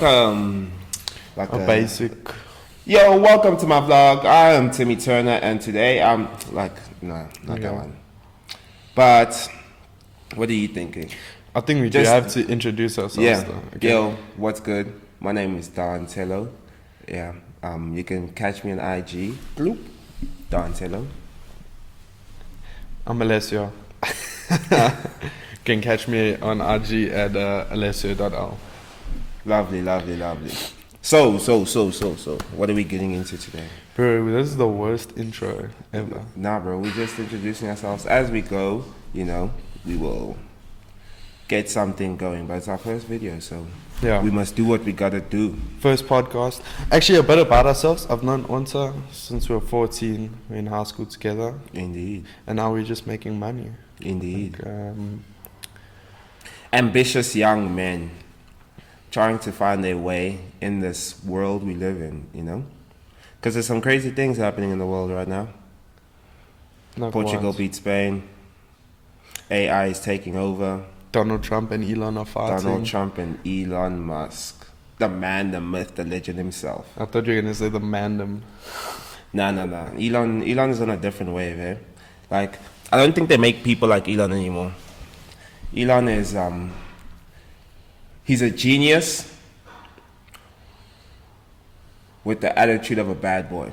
Um, like A basic. Yo, welcome to my vlog. I am Timmy Turner, and today I'm not that one. But what are you thinking? I think we do have to introduce ourselves. Yeah. Though. Okay. Yo, what's good? My name is Don Tello. Yeah. You can catch me on IG. Bloop. Don Tello. I'm Alessio. You can catch me on IG at alessio.l. Lovely. So, what are we getting into today? Bro, this is the worst intro ever. Nah, bro, we're just introducing ourselves. As we go, we will get something going. But it's our first video, so Yeah. we must do what we gotta do. First podcast. Actually, a bit about ourselves. I've known Onta since we were 14. We're in high school together. Indeed. And now we're just making money. Indeed. Like, Ambitious young men trying to find their way in this world we live in, Because there's some crazy things happening in the world right now. like Portugal what? beat Spain. AI is taking over. Donald Trump and Elon are fighting. Donald Trump and Elon Musk. The man, the myth, the legend himself. I thought you were going to say the mandem. Nah. Elon is on a different wave, eh? Like, I don't think they make people like Elon anymore. Elon is, he's a genius with the attitude of a bad boy.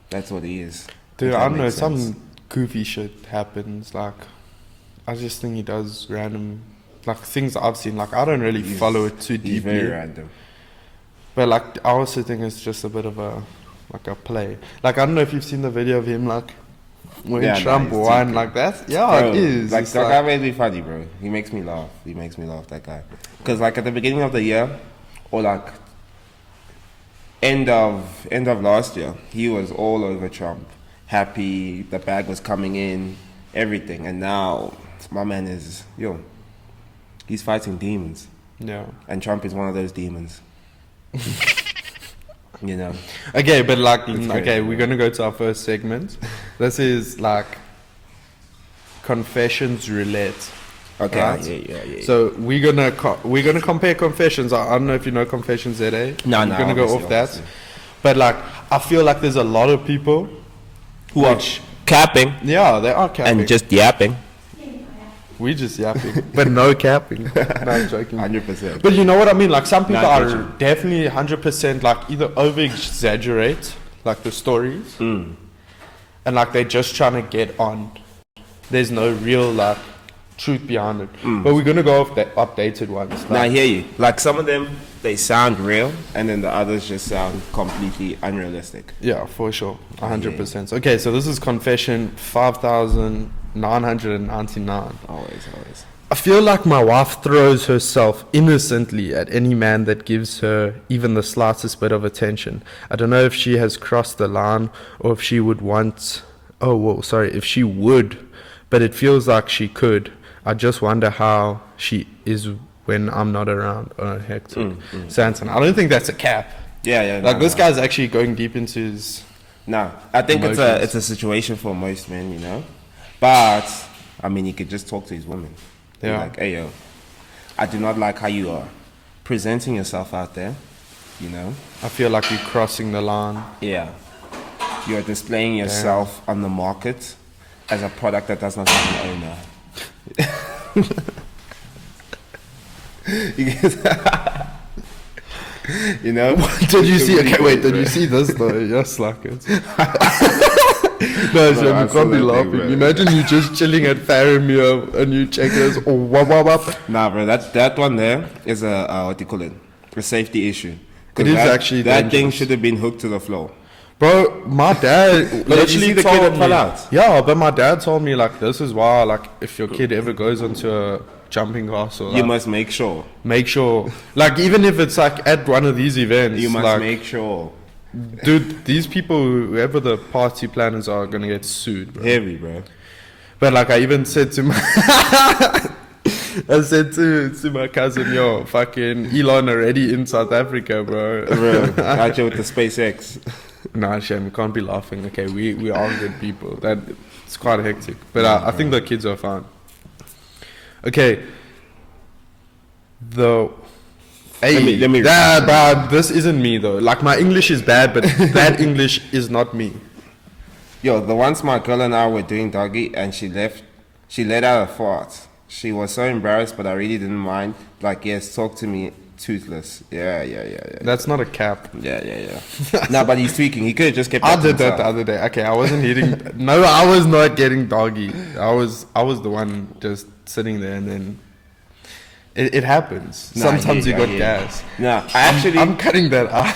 That's what he is. Dude, If that I don't know, makes sense. some goofy shit happens. Like, I just think he does random, like, things I've seen. Like, I don't really follow it too He's deeply. very random. But, like, I also think it's just a bit of a play. Like, I don't know if you've seen the video of him, like, when Yeah, Trump he's won, deep, like that. Yeah, Bro, it is. Like, It's that guy makes me funny, bro. He makes me laugh, that guy. Because, like, at the beginning of the year, or, like, end of last year, he was all over Trump. Happy, the bag was coming in, everything. And now, my man is, he's fighting demons. Yeah. And Trump is one of those demons. Okay, but, like, It's okay, crazy, we're going to go to our first segment. This is, like, Confessions Roulette. Okay, Right. yeah. So we're gonna compare Confessions. I don't know if you know Confessions ZA. No, We're gonna go off that. But like, I feel like there's a lot of people who are capping yeah, they are capping. and just yapping. We just yapping, but no capping. No, I'm joking. 100%. But you know what I mean? Like, some people Nah, I are get you. definitely 100% like either over exaggerate like the stories, and like they're just trying to get on. There's no real like truth behind it. But we're gonna go off the updated ones. Now I Like, hear you. Like, some of them, they sound real, and then the others just sound completely unrealistic. yeah, for sure, 100%. Okay, so this is Confession 5,999. Always. I feel like my wife throws herself innocently at any man that gives her even the slightest bit of attention. I don't know if she has crossed the line or if she would want. If she would, but it feels like she could. I just wonder how she is when I'm not around. Oh, hectic. Sanson. I don't think that's a cap. Yeah. Like, this guy's actually going deep into his. No, I think Emotions. it's a situation for most men, But I mean, he could just talk to his woman. Be Yeah. Like, hey yo, I do not like how you are presenting yourself out there. I feel like you're crossing the line. Yeah. You are displaying yourself on the market as a product that does not have an owner. Did you see? Okay, wait. Did you see this though? Yes, like it. No, Shem, you can't be laughing. bro. Imagine you just chilling at Faramir and you check this. Oh, wap. Nah, bro, that one there is a what do you call it? A safety issue. 'Cause It is that, actually that thing dangerous. should have been hooked to the floor. Bro, my dad But did you see the kid that fell out? Yeah, but my dad told me like this is why like if your kid ever goes onto a jumping castle, You like, must make sure. make sure like even if it's like at one of these events, You must like, make sure. dude, these people, whoever the party planners are gonna get sued, bro. Heavy, bro. But like I even said to my I said to my cousin, yo, fucking Elon already in South Africa, bro. Bro, got you with the SpaceX. Nah, Shem, we can't be laughing. Okay, we are good people. It's quite hectic. But I think the kids are fine. Okay. The Hey, let me bruh, this isn't me though. Like my English is bad, but that English is not me. Yo, the once my girl and I were doing doggy and she let out a fart. She was so embarrassed, but I really didn't mind. Like, yes, talk to me, toothless. Yeah. That's not a cap. Yeah. No, but he's tweaking. He could have just kept I that to did that himself. the other day. Okay, I wasn't hitting. No, I was not getting doggy. I was the one just sitting there, and then it happens. Nah, Sometimes yeah, you got yeah. gas. No, I'm cutting that out.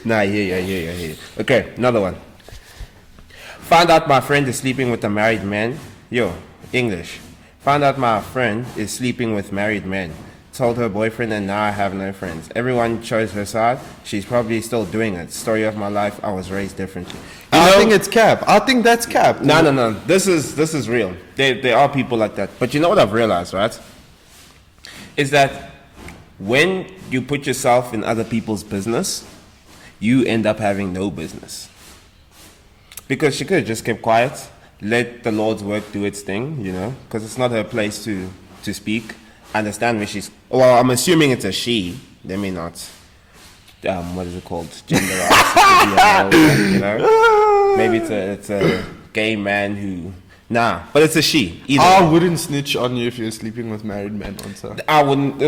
Nah, yeah. Okay, another one. Found out my friend is sleeping with a married man. Yo, English. Found out my friend is sleeping with married men. Told her boyfriend and now I have no friends. Everyone chose her side. She's probably still doing it. Story of my life. I was raised differently. I think it's cap. I think that's cap. No. This is real. There are people like that. But you know what I've realized, right? Is that when you put yourself in other people's business, you end up having no business. Because she could have just kept quiet, let the Lord's work do its thing, you know, because it's not her place to speak. Understand where she's. Well, I'm assuming it's a she. They may not. What is it called? Genderized. You know, maybe it's a gay man who. Nah, but it's a she. Either. I wouldn't snitch on you if you're sleeping with married men on sir. I wouldn't.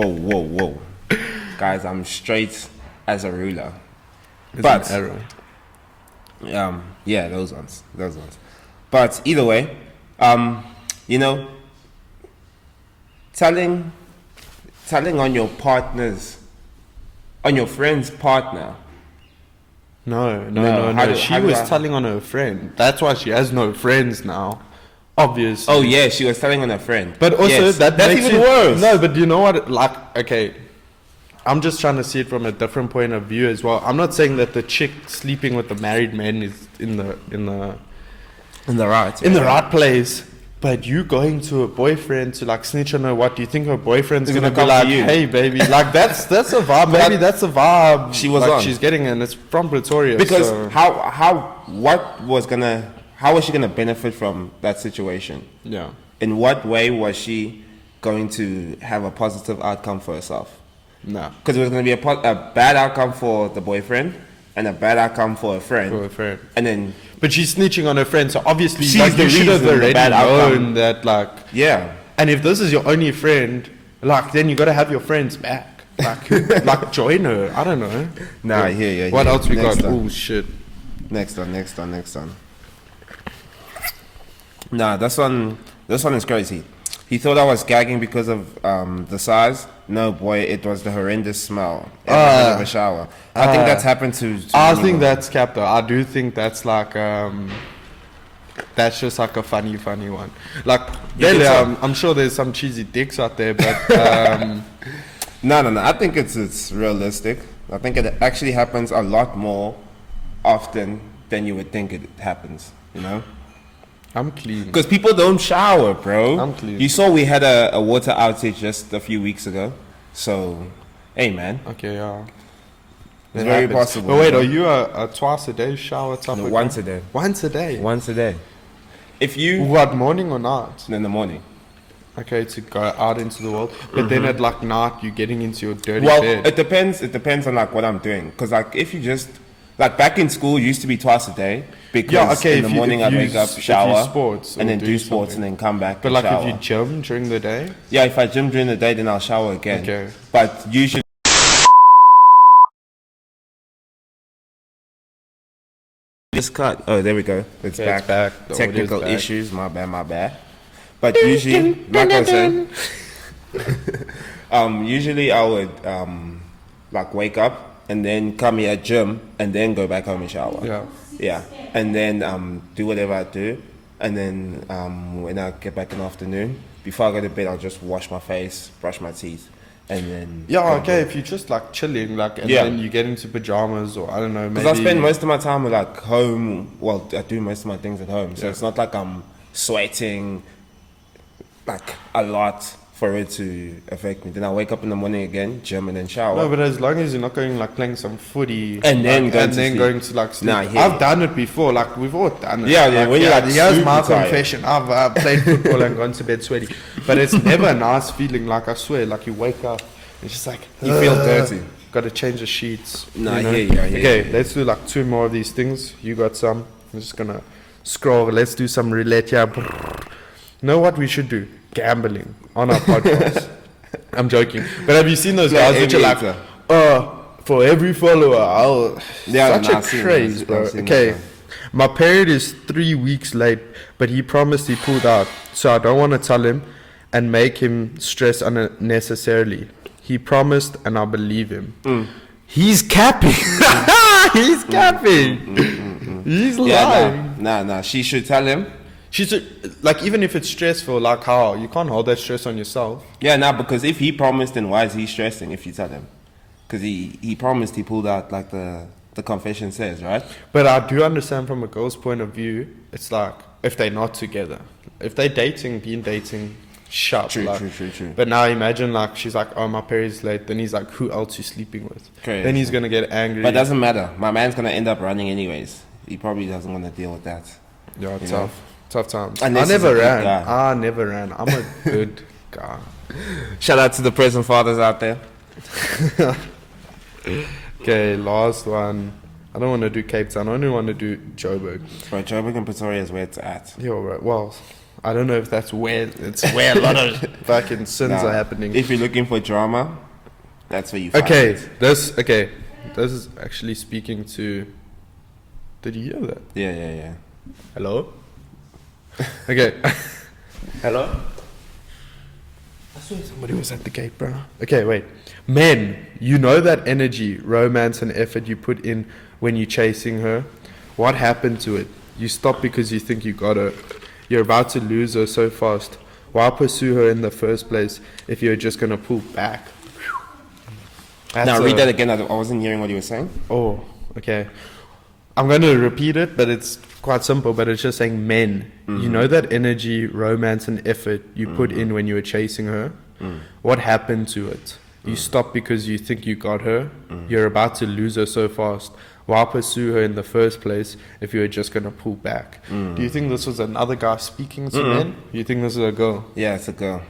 Whoa. Guys, I'm straight as a ruler. It's But an arrow. yeah, those ones. But either way, you know, telling on your partner's, on your friend's partner. No. She was telling on her friend. That's why she has no friends now. Obviously. Oh yeah, she was telling on her friend. But also Yes, that's makes even it worse. No, but you know what? Like, okay, I'm just trying to see it from a different point of view as well. I'm not saying that the chick sleeping with the married man is in the right place. But you going to a boyfriend to like snitch on her, what do you think her boyfriend's He's gonna gonna be come to like, you. hey baby, like that's a vibe, But maybe that's a vibe she was like on. she's getting, and it's from Pretoria. Because so, how was she gonna benefit from that situation? yeah. In what way was she going to have a positive outcome for herself? No. Because it was going to be a bad outcome for the boyfriend and a bad outcome for a friend. For a friend. And then, But she's snitching on her friend, so obviously She's like, the you should have reason the already bad known outcome. that like. yeah. And if this is your only friend, like then you gotta have your friends back. Like, like join her. I don't know. Nah, yeah. What else we Next got? one. Oh shit. Next one. Nah, this one is crazy. He thought I was gagging because of the size. No, boy, it was the horrendous smell of a shower. I think that's happened to I anyone. think that's cap though. I do think that's like that's just like a funny one. Like You think really, so? I'm sure there's some cheesy dicks out there, but No. I think it's realistic. I think it actually happens a lot more often than you would think it happens. You know. I'm clean. Because people don't shower, bro. I'm clean. You saw we had a water outage just a few weeks ago. So, hey, man. Okay, yeah. It's It very happens. possible. But wait, bro. are you a twice a day shower type No, of once guy? a day. Once a day. Once a day. If you... What, morning or night? In the morning. Okay, to go out into the world. But then at like night, you're getting into your dirty Well, bed. it depends on, like, what I'm doing. Because, like, if you just... Like, back in school, it used to be twice a day. Because Yeah, okay, in the if you- morning if I'd you wake up, if you shower, sports and or then do do sports, something. and then come back But and like shower. if you gym during the day, Yeah, if I gym during the day, then I'll shower again. Okay. But usually... Just cut. Oh, there we go. It's Okay, back. it's back. The Technical audio's back. issues. My bad. But usually, like I was saying, usually I would like wake up and then come here gym and then go back home and shower. yeah. And then do whatever I do, and then when I get back in the afternoon, before I go to bed, I'll just wash my face, brush my teeth, and then Yeah, go to okay, bed. if you're just like chilling, like, and Yeah. then you get into pajamas or I don't know, maybe. Because I spend most of my time with like home. Well, I do most of my things at home, so it's not like I'm sweating like a lot for it to affect me. Then I wake up in the morning again, gym, and then shower. No, but as long as you're not going like playing some footy And then like, going and to then sleep. going to like sleep. Nah, yeah. I've done it before. Like we've all done it. Yeah, yeah, when you're, like, here's my super tired. confession. I've played football and gone to bed sweaty, but it's never a nice feeling. Like I swear, like you wake up, it's just like You feel dirty. Got to change the sheets. Nah, you know? I hear you, I hear Okay, you. let's do like 2 more of these things. You got some. I'm just gonna scroll. Let's do some roulette. Yeah. Know what we should do? Gambling on our podcast. I'm joking. But have you seen those Yeah, guys which are like, aviator. for every follower, I'll... Yeah, such nah, a I've seen craze, that. bro. I've seen Okay. that. My period is 3 weeks late, but he promised he pulled out. So I don't want to tell him and make him stress unnecessarily. He promised and I believe him. He's capping. He's capping. He's lying. Yeah, nah. She should tell him. She's like, even if it's stressful, like how you can't hold that stress on yourself. Yeah, nah, because if he promised, then why is he stressing if you tell him? Because he promised, he pulled out, like the confession says, right? But I do understand from a girl's point of view, it's like if they're not together, if they're dating, been dating, sharp. True. But now imagine like she's like, oh, my period's late. Then he's like, who else you sleeping with? Crazy. Then he's gonna get angry. But it doesn't matter. My man's gonna end up running anyways. He probably doesn't want to deal with that. Yeah, you know? tough times. Unless I he's a never good ran. guy. I never ran. I'm a good guy. Shout out to the present fathers out there. Okay, last one. I don't want to do Cape Town. I only want to do Joburg. But Joburg and Pretoria is where it's at. Yeah, right. Well, I don't know if that's where it's where a lot of fucking sins Nah, are happening. If you're looking for drama, that's where you find Okay, it. this is actually speaking to. Did you hear that? Yeah. Hello. Okay. Hello. I swear somebody was at the gate, bro. Okay, wait. Men, you know that energy, romance, and effort you put in when you're chasing her. What happened to it? You stop because you think you got her. You're about to lose her so fast. Why pursue her in the first place if you're just gonna pull back? Now read that again. I wasn't hearing what you were saying. Oh, okay. I'm going to repeat it, but it's quite simple. But it's just saying, men, you know that energy, romance, and effort you put in when you were chasing her. What happened to it? You stopped because you think you got her. You're about to lose her so fast. Why pursue her in the first place if you were just going to pull back? Do you think this was another guy speaking to men? You think this is a girl? Yeah, it's a girl.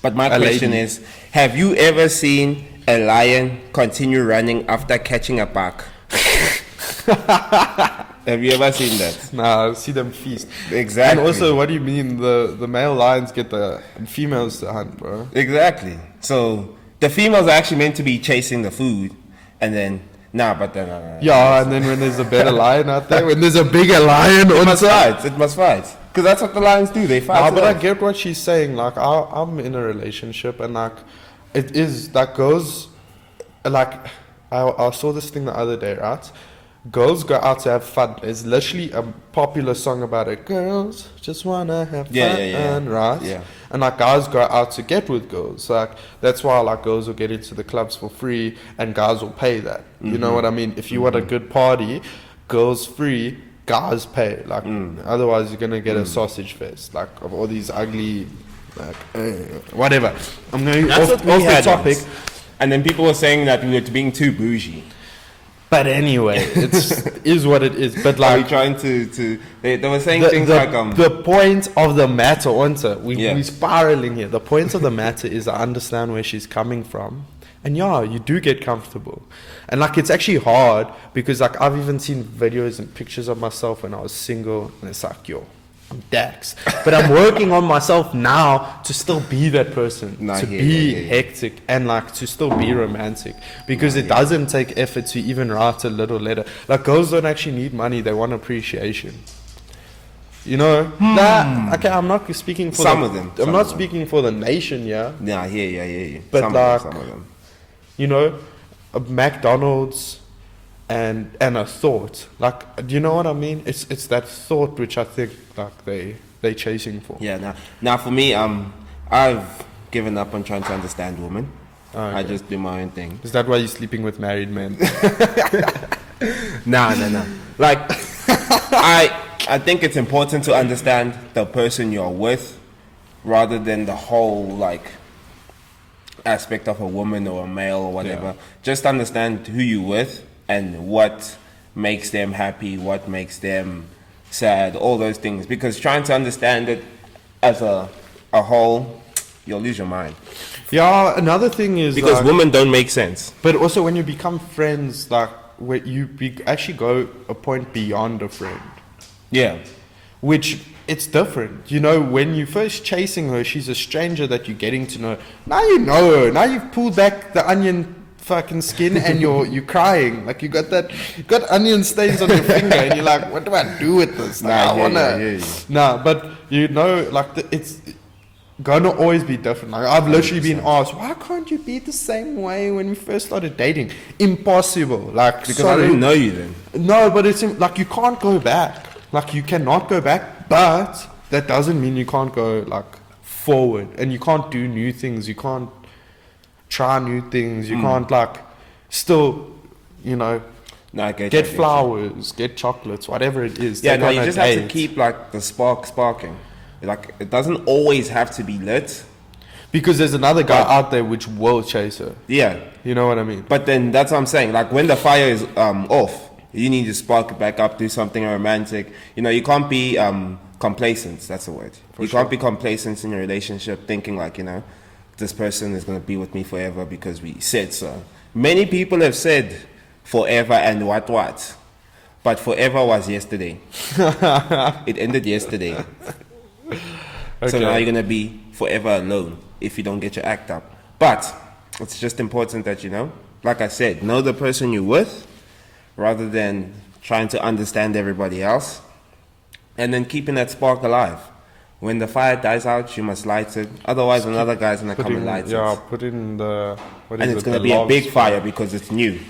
But my A question lady. is, have you ever seen a lion continue running after catching a buck? Have you ever seen that? Nah, see them feast. Exactly. And also, what do you mean the male lions get the females to hunt, bro? Exactly. So the females are actually meant to be chasing the food, and then nah. Yeah, and then when there's a better lion out there, when there's a bigger lion it on must side. fight. It must fight. Because that's what the lions do. They fight. Nah, it but I off. get what she's saying. Like, I'm in a relationship, and like, it is that goes, like, I saw this thing the other day, right? Girls go out to have fun. There's literally a popular song about it. Girls just wanna have fun, Yeah. right? Yeah. And like guys go out to get with girls. Like that's why like girls will get into the clubs for free, and guys will pay that. You know what I mean? If you want a good party, girls free, guys pay. Like otherwise you're gonna get a sausage fest. Like of all these ugly, like whatever. I'm going That's off what we the had topic. once. And then people were saying that we were being too bougie. But anyway, it's is what it is. But Are we like trying to they were saying things like the point of the matter, Yeah. we're spiraling here. The point of the matter is I understand where she's coming from, and yeah, you do get comfortable, and like it's actually hard because like I've even seen videos and pictures of myself when I was single, and it's like yo, I'm Dax, but I'm working on myself now to still be that person, Nah, to yeah, be yeah. hectic and like to still be romantic because it doesn't take effort to even write a little letter. Like girls don't actually need money, they want appreciation. You know, that okay, I'm not speaking for Some the, of them, I'm some not of them. speaking for the nation, yeah. Nah, I hear you. But some like- of them. You know, a McDonald's and a thought. Like, do you know what I mean? It's that thought which I think like they chasing for. Yeah, now for me, I've given up on trying to understand women. Oh, I okay. just do my own thing. Is that why you're sleeping with married men? Nah. Like, I think it's important to understand the person you're with, rather than the whole like aspect of a woman or a male or whatever. Just understand who you're with and what makes them happy, what makes them sad, all those things. Because trying to understand it as a whole, you'll lose your mind. Yeah, another thing is because like, women don't make sense. But also when you become friends, like where you actually go a point beyond a friend. Yeah. Which it's different. You know, when you're first chasing her, she's a stranger that you're getting to know. Now you know her. Now you've pulled back the onion fucking skin and you're crying. Like you got onion stains on your finger and you're like, what do I do with this? But you know, like it's gonna always be different. Like I've literally been asked, why can't you be the same way when we first started dating? Impossible. Like because I didn't know you then. No, but it's like you can't go back. Like you cannot go back, but that doesn't mean you can't go like forward and you can't do new things. You can't try new things. You can't like still, you know, get flowers, get chocolates, whatever it is. Yeah, no, you just have to keep like the spark sparking. Like it doesn't always have to be lit. Because there's another guy out there which will chase her. Yeah. You know what I mean? But then that's what I'm saying. Like when the fire is off, you need to spark it back up, do something romantic. You know, you can't be complacent. That's the word. You can't be complacent in your relationship thinking like, you know, this person is going to be with me forever because we said so. Many people have said forever and what. But forever was yesterday. It ended yesterday. Okay. So now you're going to be forever alone if you don't get your act up. But it's just important that, you know, like I said, know the person you're with rather than trying to understand everybody else. And then keeping that spark alive. When the fire dies out, you must light it. Otherwise, another guy's going to come and light it. Yeah, put in the... and it's going to be a big fire because it's new.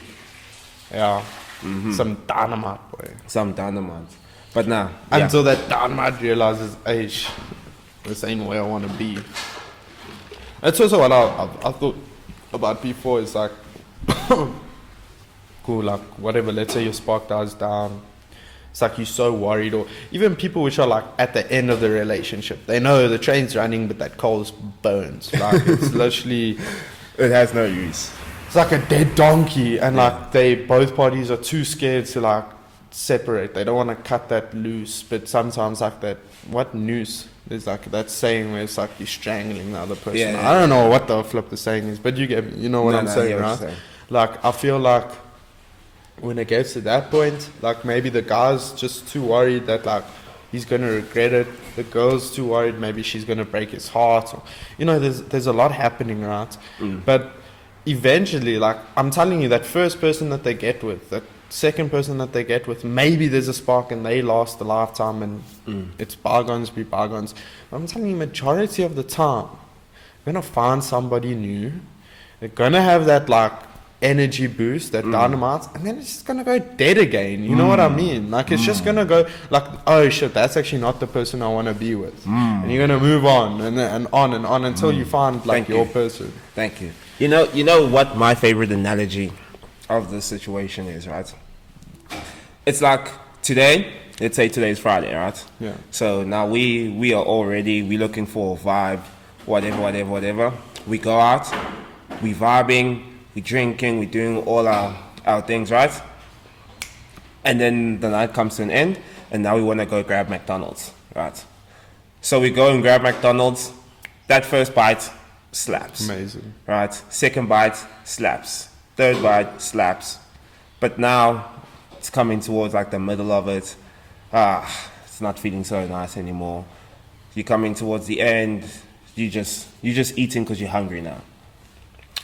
Yeah. Mm-hmm. Some dynamite, boy. Some dynamite. But now... Until that dynamite realizes, hey, this ain't where I want to be. That's also what I thought about before. It's like... cool, like, whatever. Let's say your spark dies down. It's like you're so worried, or even people which are like at the end of the relationship, they know the train's running but that coal's burns. Like it's literally, it has no use. It's like a dead donkey, and like both parties are too scared to like separate. They don't want to cut that loose. But sometimes like that, what noose? There's like that saying where it's like you're strangling the other person. I don't know what the flip the saying is, but you get me. You know what I'm saying, right? Like I feel like when it gets to that point, like maybe the guy's just too worried that like he's gonna regret it. The girl's too worried maybe she's gonna break his heart. Or, you know, there's a lot happening, right? But eventually, like I'm telling you, that first person that they get with, that second person that they get with, maybe there's a spark and they last a lifetime and it's bygones be bygones. But I'm telling you, majority of the time, you're gonna find somebody new. They're gonna have that like energy boost, that dynamite, and then it's just gonna go dead again. You know what I mean? Like it's just gonna go like, oh shit, that's actually not the person I want to be with, and you're gonna move on and on until you find like your person. Thank you. You know what my favorite analogy of this situation is, right? It's like today. Let's say today's Friday, right? Yeah. So now we are all ready. We're looking for a vibe, whatever. We go out, we vibing. We're drinking, we're doing all our things, right? And then the night comes to an end, and now we want to go grab McDonald's, right? So we go and grab McDonald's. That first bite slaps. Amazing. Right? Second bite slaps. Third bite slaps. But now it's coming towards like the middle of it. It's not feeling so nice anymore. You're coming towards the end. You just eating because you're hungry now.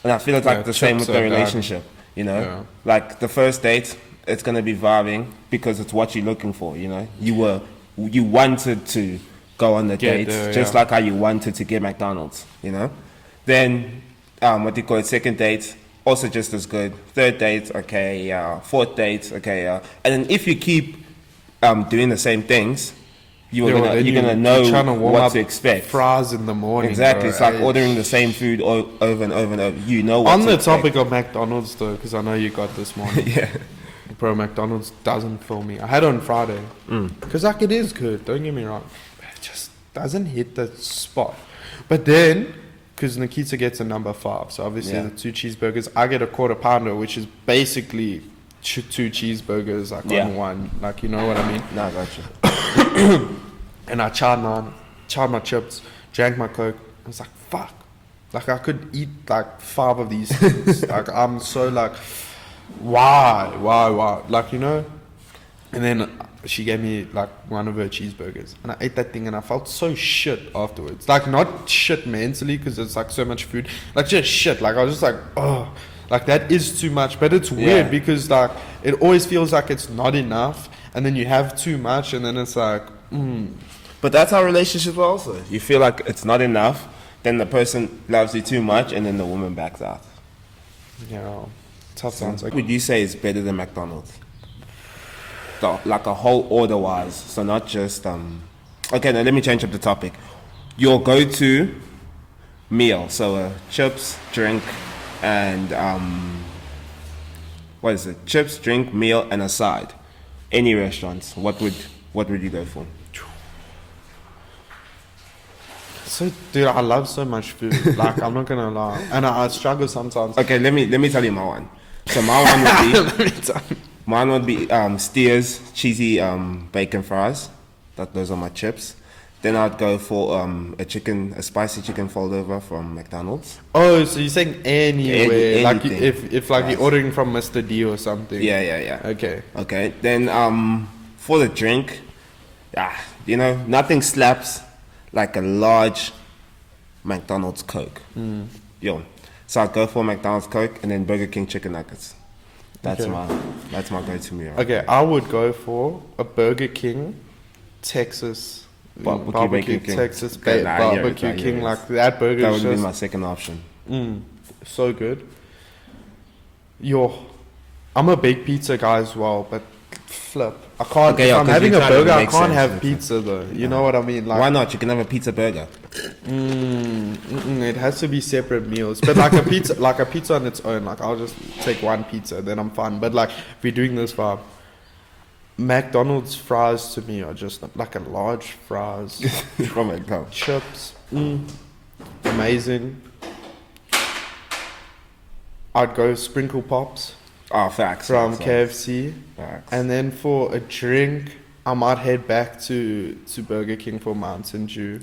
And I feel it's like the same with the relationship, you know? Yeah. Like the first date, it's going to be vibing because it's what you're looking for, you know? You wanted to go on the date, just like how you wanted to get McDonald's, you know? Then, second date, also just as good. Third date, okay, fourth date, okay, And then if you keep doing the same things, you're gonna know what to expect. Fries in the morning. Exactly, bro. It's like ordering the same food over and over and over. You know what on to the expect. topic of McDonald's though, because I know you got this morning. Yeah. Bro, McDonald's doesn't fill me. I had it on Friday. Because like it is good, don't get me wrong. It just doesn't hit the spot. But then, because Nikita gets a number 5, so obviously Yeah. the 2 cheeseburgers. I get a quarter pounder, which is basically 2 cheeseburgers like Yeah. on one. Like, you know what I mean? No, I got you. And I charred my chips, drank my Coke. I was like, fuck. Like, I could eat like 5 of these things. Like, I'm so like, why? Like, you know? And then she gave me like one of her cheeseburgers. And I ate that thing and I felt so shit afterwards. Like, not shit mentally because it's like so much food. Like, just shit. Like, I was just like, oh. Like, that is too much. But it's weird Yeah. because like, it always feels like it's not enough. And then you have too much and then it's like, But that's how relationships are also. You feel like it's not enough, then the person loves you too much, and then the woman backs out. yeah, tough sounds like. What would you say is better than McDonald's? Like a whole order wise. So not just okay, now let me change up the topic. Your go-to meal. So chips, drink, and what is it? Chips, drink, meal, and a side. Any restaurants. What would you go for? So, dude, I love so much food. Like, I'm not gonna lie, and I struggle sometimes. Okay, let me tell you my one. So my one would be mine would be Steers cheesy bacon fries. Those are my chips. Then I'd go for a spicy chicken fold over from McDonald's. Oh, so you're saying anywhere? Like, Anything. if like Right. you're ordering from Mr. D or something. Yeah. Okay. Okay. Then for the drink, you know, nothing slaps like a large McDonald's Coke. Yo. So I'd go for McDonald's Coke and then Burger King chicken nuggets. That's Okay. my go-to meal. Okay, I would go for a Burger King, Texas. Barbecue King. Texas Okay, nah, I hear it, barbecue I hear king, it. like that burger That is would be just my second option. so good. I'm a big pizza guy as well, but flip, I can't. Okay, if yeah, I'm 'cause having you a try to burger, I make can't sense, have makes pizza though. You know what I mean? Like, Why not? You can have a pizza burger. it has to be separate meals. But like a pizza on its own, like I'll just take one pizza, then I'm fine. But like if we're doing this vibe, McDonald's fries to me are just like a large fries, From McDonald's. chips, amazing. I'd go sprinkle pops Oh, facts. from facts, KFC, facts. and then for a drink, I might head back to Burger King for Mountain Dew.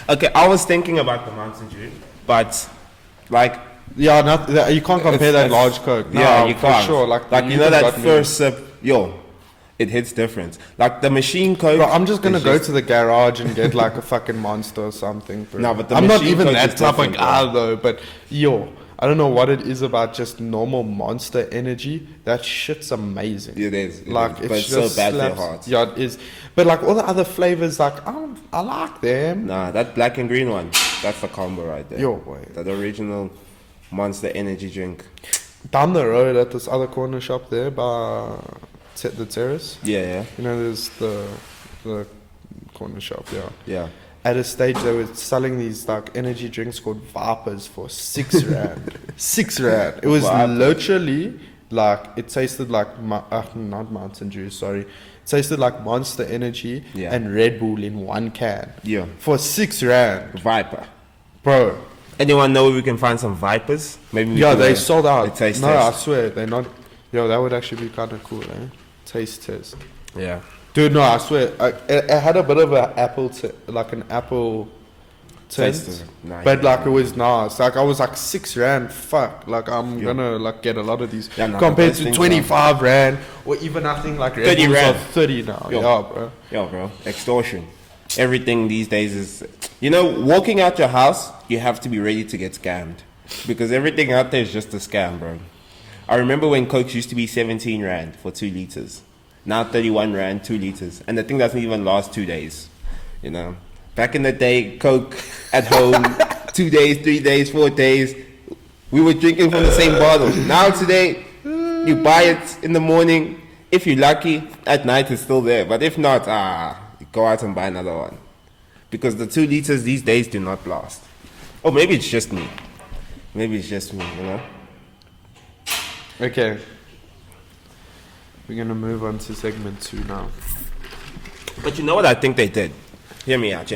Okay, I was thinking about the Mountain Dew, but like, Yeah, you can't compare that it's- large Coke. No, yeah, you for can't. sure. Like you know even that got me. first sip, it hits different. Like the machine Coke. Bro, I'm just gonna is go to the garage and get like a fucking Monster or something. Bro. No, but the I'm not machine even Coke that is type of different, guy though. But I don't know what it is about just normal Monster energy. That shit's amazing. It is. It Like is, but it's so just bad for your slaps. heart. Yeah, it is. But like all the other flavors, like I like them. Nah, that black and green one, that's the combo right there. Yo, boy. That original Monster energy drink. Down the road at this other corner shop there by the terrace. Yeah. You know, there's the corner shop. Yeah. Yeah. At a stage, they were selling these like energy drinks called Vipers for 6 rand. 6 rand. It was Vipers. literally like it tasted like not Mountain Dew. Sorry, it tasted like Monster Energy Yeah. and Red Bull in one can. Yeah. For 6 rand, Viper. bro. Anyone know where we can find some Vipers? Maybe we Yeah, can, they sold out. a taste No, I test. swear they're not. Yo, that would actually be kind of cool, eh? Taste test. Yeah. Dude, no, I swear, it had a bit of an apple, like an apple taste, Taste of it. Nice. but like it was nice. Like I was like 6 rand. Fuck, like I'm gonna like get a lot of these Yeah, no, compared those to things 25 rand, or even I think like Red 30 Bulls rand. are 30 now. Yo. Yeah, bro. Yo, bro. Extortion. Everything these days is... You know, walking out your house, you have to be ready to get scammed. Because everything out there is just a scam, bro. I remember when Coke used to be 17 rand for 2 liters. Now 31 rand, 2 liters. And the thing doesn't even last 2 days. You know? Back in the day, Coke at home, 2 days, 3 days, 4 days. We were drinking from the same bottle. Now today, you buy it in the morning. If you're lucky, at night it's still there. But if not, you go out and buy another one. Because the 2 liters these days do not last. Or maybe it's just me. Maybe it's just me, you know? Okay, we're gonna move on to segment 2 now. But you know what I think they did? Hear me out.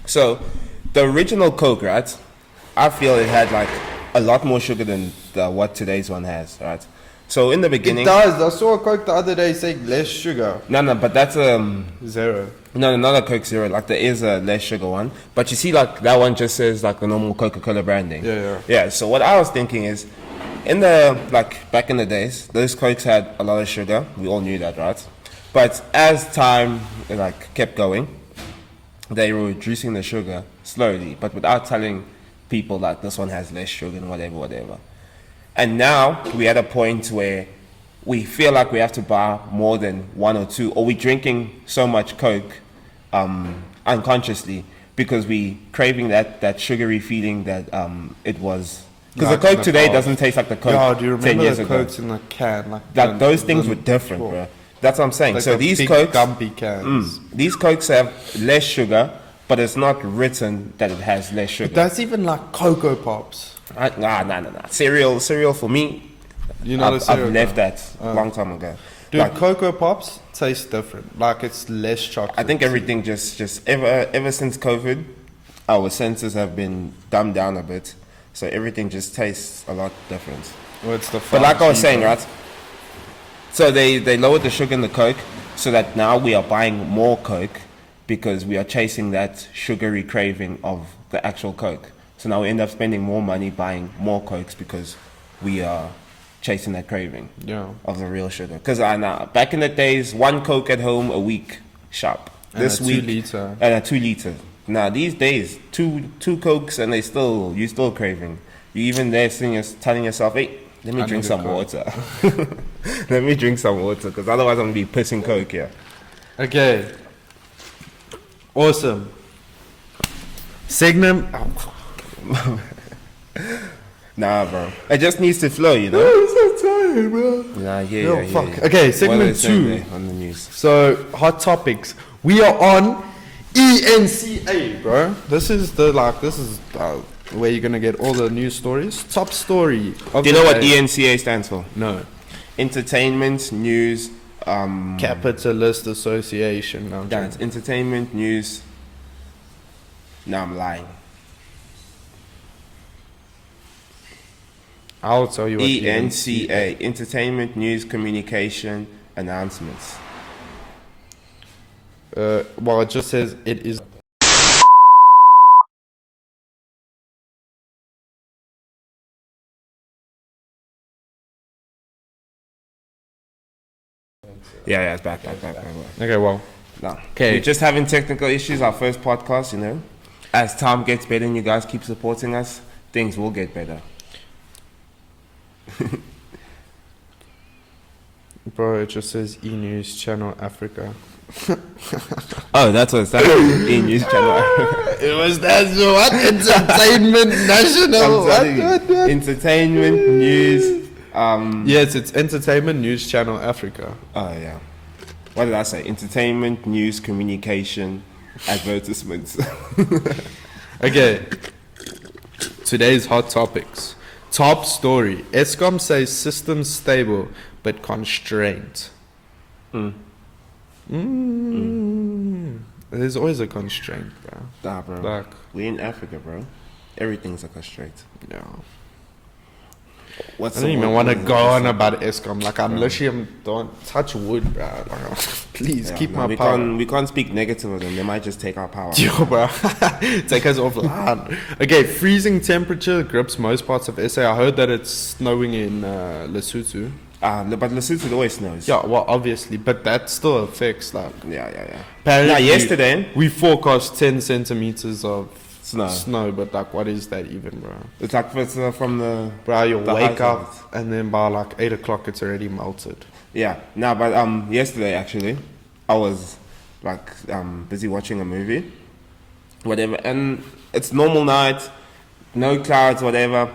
So, the original Coke, right? I feel it had like a lot more sugar than what today's one has, right? So in the beginning, It does. I saw a Coke the other day saying less sugar. no, but that's Zero. no, not a Coke Zero. Like there is a less sugar one, but you see, like that one just says like the normal Coca-Cola branding. Yeah. So what I was thinking is, in the like back in the days, those Cokes had a lot of sugar. We all knew that, right? But as time like kept going, they were reducing the sugar slowly, but without telling people like this one has less sugar and whatever. And now we're at a point where we feel like we have to buy more than one or two, or we're drinking so much Coke unconsciously because we craving that sugary feeling that it was. Because Like the Coke in the today past. doesn't taste like the Coke Yeah, do you 10 remember years the ago. Cokes in the can? Like those things were different, bro. That's what I'm saying. Like So the these big Cokes, gumpy cans. these Cokes have less sugar, but it's not written that it has less sugar. That's even like Cocoa Pops. Nah. Cereal for me, You know the cereal I've left guy? that a long time ago. Dude, Like, Cocoa Pops taste different. Like it's less chocolate. I think everything just ever since COVID, our senses have been dumbed down a bit, so everything just tastes a lot different. Well, it's the But like I was saying, cheaper. right? So they lowered the sugar in the Coke, so that now we are buying more Coke because we are chasing that sugary craving of the actual Coke. So now we end up spending more money buying more Cokes because we are chasing that craving Yeah. of the real sugar. Because I know back in the days, one Coke at home a week, sharp. And This a week 2 liter. and a 2 liter. Now these days, two Cokes and you still craving. You even there telling yourself, hey, let me I drink need a some Coke." water. Let me drink some water because otherwise I'm gonna be pissing Coke here. Okay. Awesome. Segment. Nah, bro. It just needs to flow, you know. I'm so tired, bro. Nah, Oh, fuck. Okay, What segment are they saying 2. there on the news? So, hot topics. We are on ENCA, bro. This is where you're gonna get all the news stories. Top story. Of Do you know the what day. ENCA stands for? No. Entertainment, news, Capitalist Association. No, I'm that's joking. entertainment, news. No, I'm lying. I'll tell you what ENCA, entertainment, news, communication, announcements. Well, it just says it is. Yeah, it's back. Okay, well. No. Okay. We're just having technical issues. Our first podcast, you know. As time gets better and you guys keep supporting us, things will get better. Bro, it just says E News Channel Africa. Oh, that's what it stands for. E-News Channel. It was that what? Entertainment National. I'm telling you. Entertainment, news. Yes, it's Entertainment News Channel Africa. Oh, yeah. What did I say? Entertainment, news, communication, advertisements. Okay. Today's hot topics. Top story. ESCOM says system stable but constraint. There's always a constraint, bro. Nah, bro. Like, We in Africa, bro. Everything's a constraint. yeah. What's I don't the even word? want to What is go it? on about ESCOM. Like, I'm literally, don't touch wood, bro. Like, please Yeah, keep no, my we power. Can't, we can't speak negative of them. They might just take our power. Yo, bro. Take us offline. Okay, freezing temperature grips most parts of SA. I heard that it's snowing in Lesotho. But Lesotho always snows. Yeah, well, obviously, but that still affects, like, Yeah. apparently Now, yesterday, we forecast 10 centimeters of Snow. snow, but like, what is that even, bro? it's like it's, from the... Bro, you'll The wake height of up and then by like 8 o'clock it's already melted. Yeah. No, but yesterday, actually, I was, like, busy watching a movie. Whatever. And it's normal night. No clouds, whatever.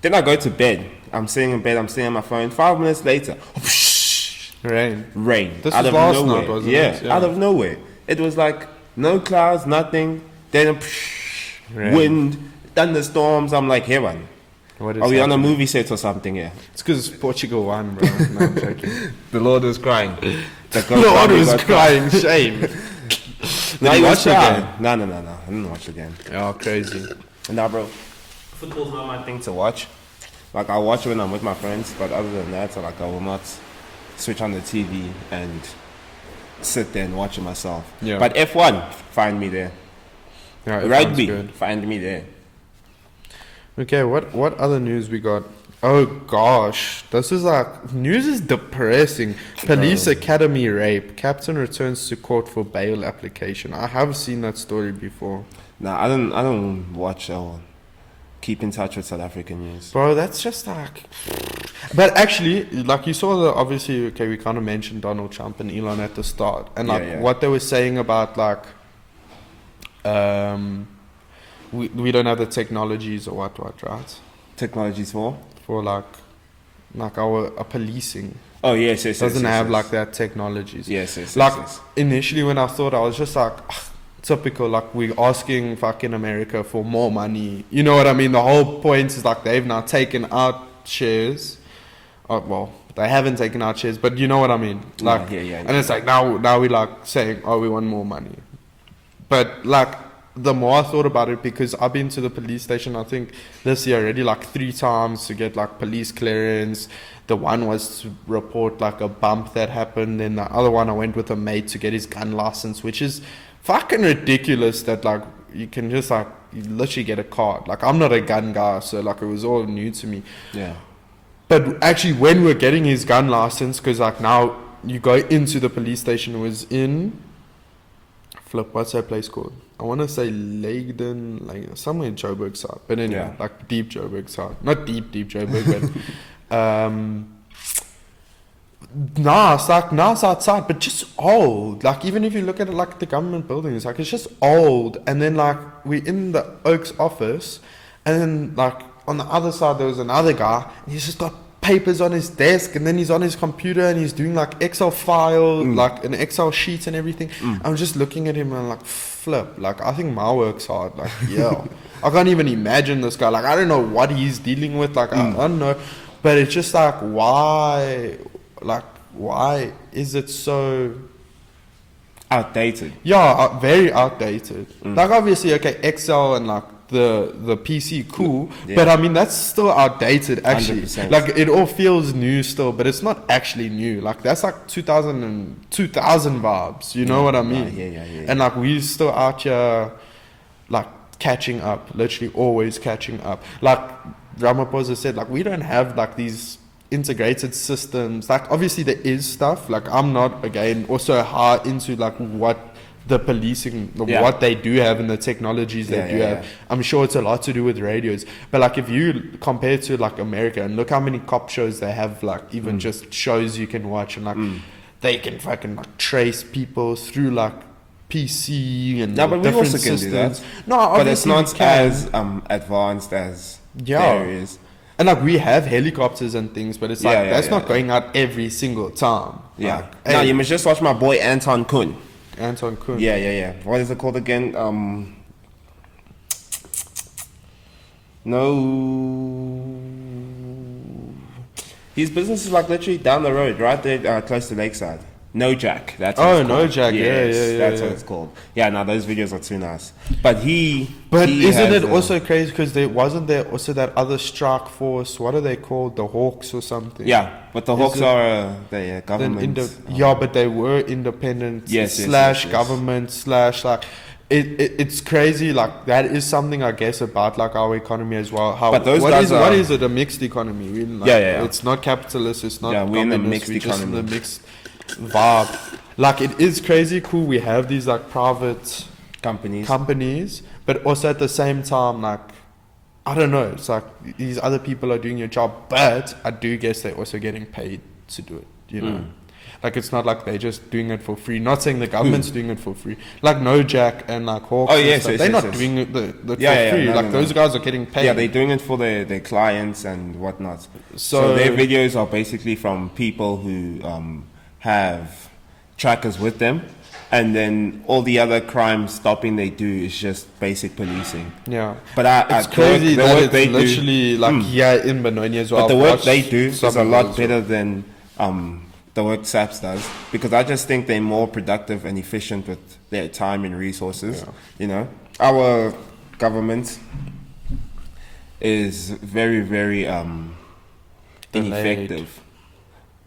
Then I go to bed. I'm sitting in bed. I'm sitting on my phone. 5 minutes later... Rain. Rain. This out was of last nowhere. night, wasn't yeah, it? Yeah. out of nowhere. It was like no clouds, nothing. Then Rain. wind, thunderstorms. I'm like, hey, man, What is are we on a happening? movie set or something here? It's because Portugal won, bro. No, I'm joking. The Lord was crying. The Lord was crying. Shame. No, Did he you was watch the crying. game? No. I didn't watch the game. Oh, crazy. Nah, bro. football's not my thing to watch. Like, I watch when I'm with my friends, but other than that, like, I will not switch on the TV and sit there and watch it myself. Yeah. But F1, find me there. Yeah, F1's Rugby, good. find me there. Okay, what other news we got? Oh gosh, this is like news is depressing. Police Academy rape. Captain returns to court for bail application. I have seen that story before. Nah, I don't watch or keep in touch with South African news. Bro, that's just like. But actually, like you saw, obviously, okay, we kind of mentioned Donald Trump and Elon at the start, and like what they were saying about like, we don't have the technologies or what, right? Technologies for like our policing. Oh yes, doesn't have like that technologies. Yes. Like initially when I thought, I was just like, typical, like we're asking fucking America for more money. You know what I mean? The whole point is like they've now taken out shares. Well, they haven't taken out shares, but you know what I mean? Like, and it's like now we like saying, oh, we want more money. But like the more I thought about it, because I've been to the police station, I think this year already like 3 times to get like police clearance. The one was to report like a bump that happened, then the other one I went with a mate to get his gun license, which is fucking ridiculous that like you can just like you literally get a card. Like I'm not a gun guy, so like it was all new to me. Yeah. But actually when we're getting his gun license, because like now you go into the police station, it was in what's that place called? I want to say Leiden, like somewhere in Joburg side, but anyway, like deep Joburg side, not deep Joburg, but now it's outside, but just old. Like even if you look at it, like the government buildings, like it's just old. And then like we're in the Oaks office, and then like on the other side there was another guy, and he's just got papers on his desk, and then he's on his computer and he's doing like Excel file, like an Excel sheet and everything. I'm just looking at him and I'm like, flip, like I think my work's hard. Like yeah, I can't even imagine this guy. Like I don't know what he's dealing with. Like I don't know, but it's just like why is it so outdated? Yeah, very outdated. Like obviously, okay, Excel and like the PC cool, but I mean that's still outdated actually. 100%. Like it all feels new still, but it's not actually new. Like that's like 2000 vibes. You know what I mean? Yeah. And like we're still out here, like catching up, literally always catching up. Like Ramaphosa said, like we don't have like these integrated systems. Like obviously there is stuff. Like I'm not again also hard into like what the policing, what they do have and the technologies they do have. I'm sure it's a lot to do with radios, but like if you compare to like America and look how many cop shows they have, like even just shows you can watch, and like they can fucking like trace people through like PC and but we different also can systems. do that. No, but it's not as advanced as there is. And like we have helicopters and things, but it's like that's not going out every single time. Yeah. Like, Now you must just watch my boy Anton Kuhn. Anton Kuhn. Yeah. What is it called again? No. His business is like literally down the road, right there, close to Lakeside. No Jack. That's what it's called. No Jack. Yes, that's what it's called. Yeah, no, those videos are too nice. But isn't it also crazy because wasn't there also that other strike force? What are they called? The Hawks or something? Yeah, but the Hawks are the government. But they were independent. Yes. Government slash like. It's crazy. Like that is something I guess about like our economy as well. What is it? A mixed economy? It's not capitalist. It's not. Yeah, we're in a mixed economy. Just in the mixed vibe. Like it is crazy cool. We have these like private companies, but also at the same time, like I don't know. It's like these other people are doing your job, but I do guess they're also getting paid to do it. You know. Like it's not like they're just doing it for free. Not saying the government's doing it for free. Like No Jack and like Hawks. They're not doing it for free. Those guys are getting paid. Yeah, they're doing it for their clients and whatnot. So their videos are basically from people who have trackers with them, and then all the other crime stopping they do is just basic policing. Yeah, but it's crazy that it's literally like in Benoni as well. But the work they do is a lot better than the work SAPS does, because I just think they're more productive and efficient with their time and resources. You know, our government is very, very ineffective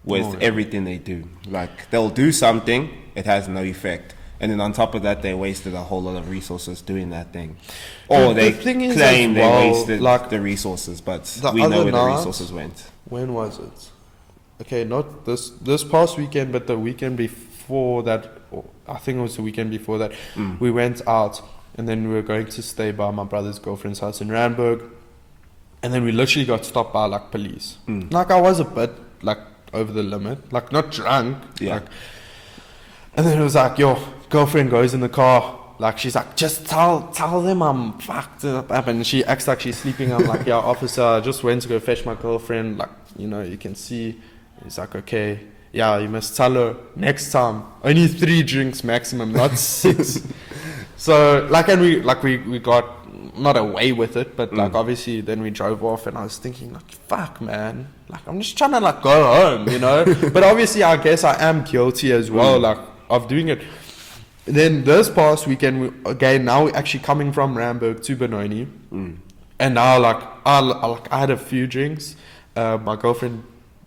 with everything they do. Like, they'll do something, it has no effect. And then on top of that, they wasted a whole lot of resources doing that thing. Or they claim they wasted the resources, but we know where the resources went. When was it? Okay, not this past weekend, but the weekend before that. I think it was the weekend before that. We went out, and then we were going to stay by my brother's girlfriend's house in Randburg. And then we literally got stopped by like police. Like, I was a bit like over the limit, like not drunk. Yeah. Like, and then it was like, your girlfriend goes in the car, like she's like, just tell them I'm fucked up. And she acts like she's sleeping. I'm like, yeah, officer, I just went to go fetch my girlfriend. Like, you know, you can see. He's like, okay, yeah, you must tell her next time. Only 3 drinks maximum, not 6. So like, and we got not away with it, but like obviously then we drove off, and I was thinking like, fuck man, like I'm just trying to like go home, you know. But obviously I guess I am guilty as well, like of doing it. Then this past weekend, now we're actually coming from Randburg to Benoni, and now like I had a few drinks. My girlfriend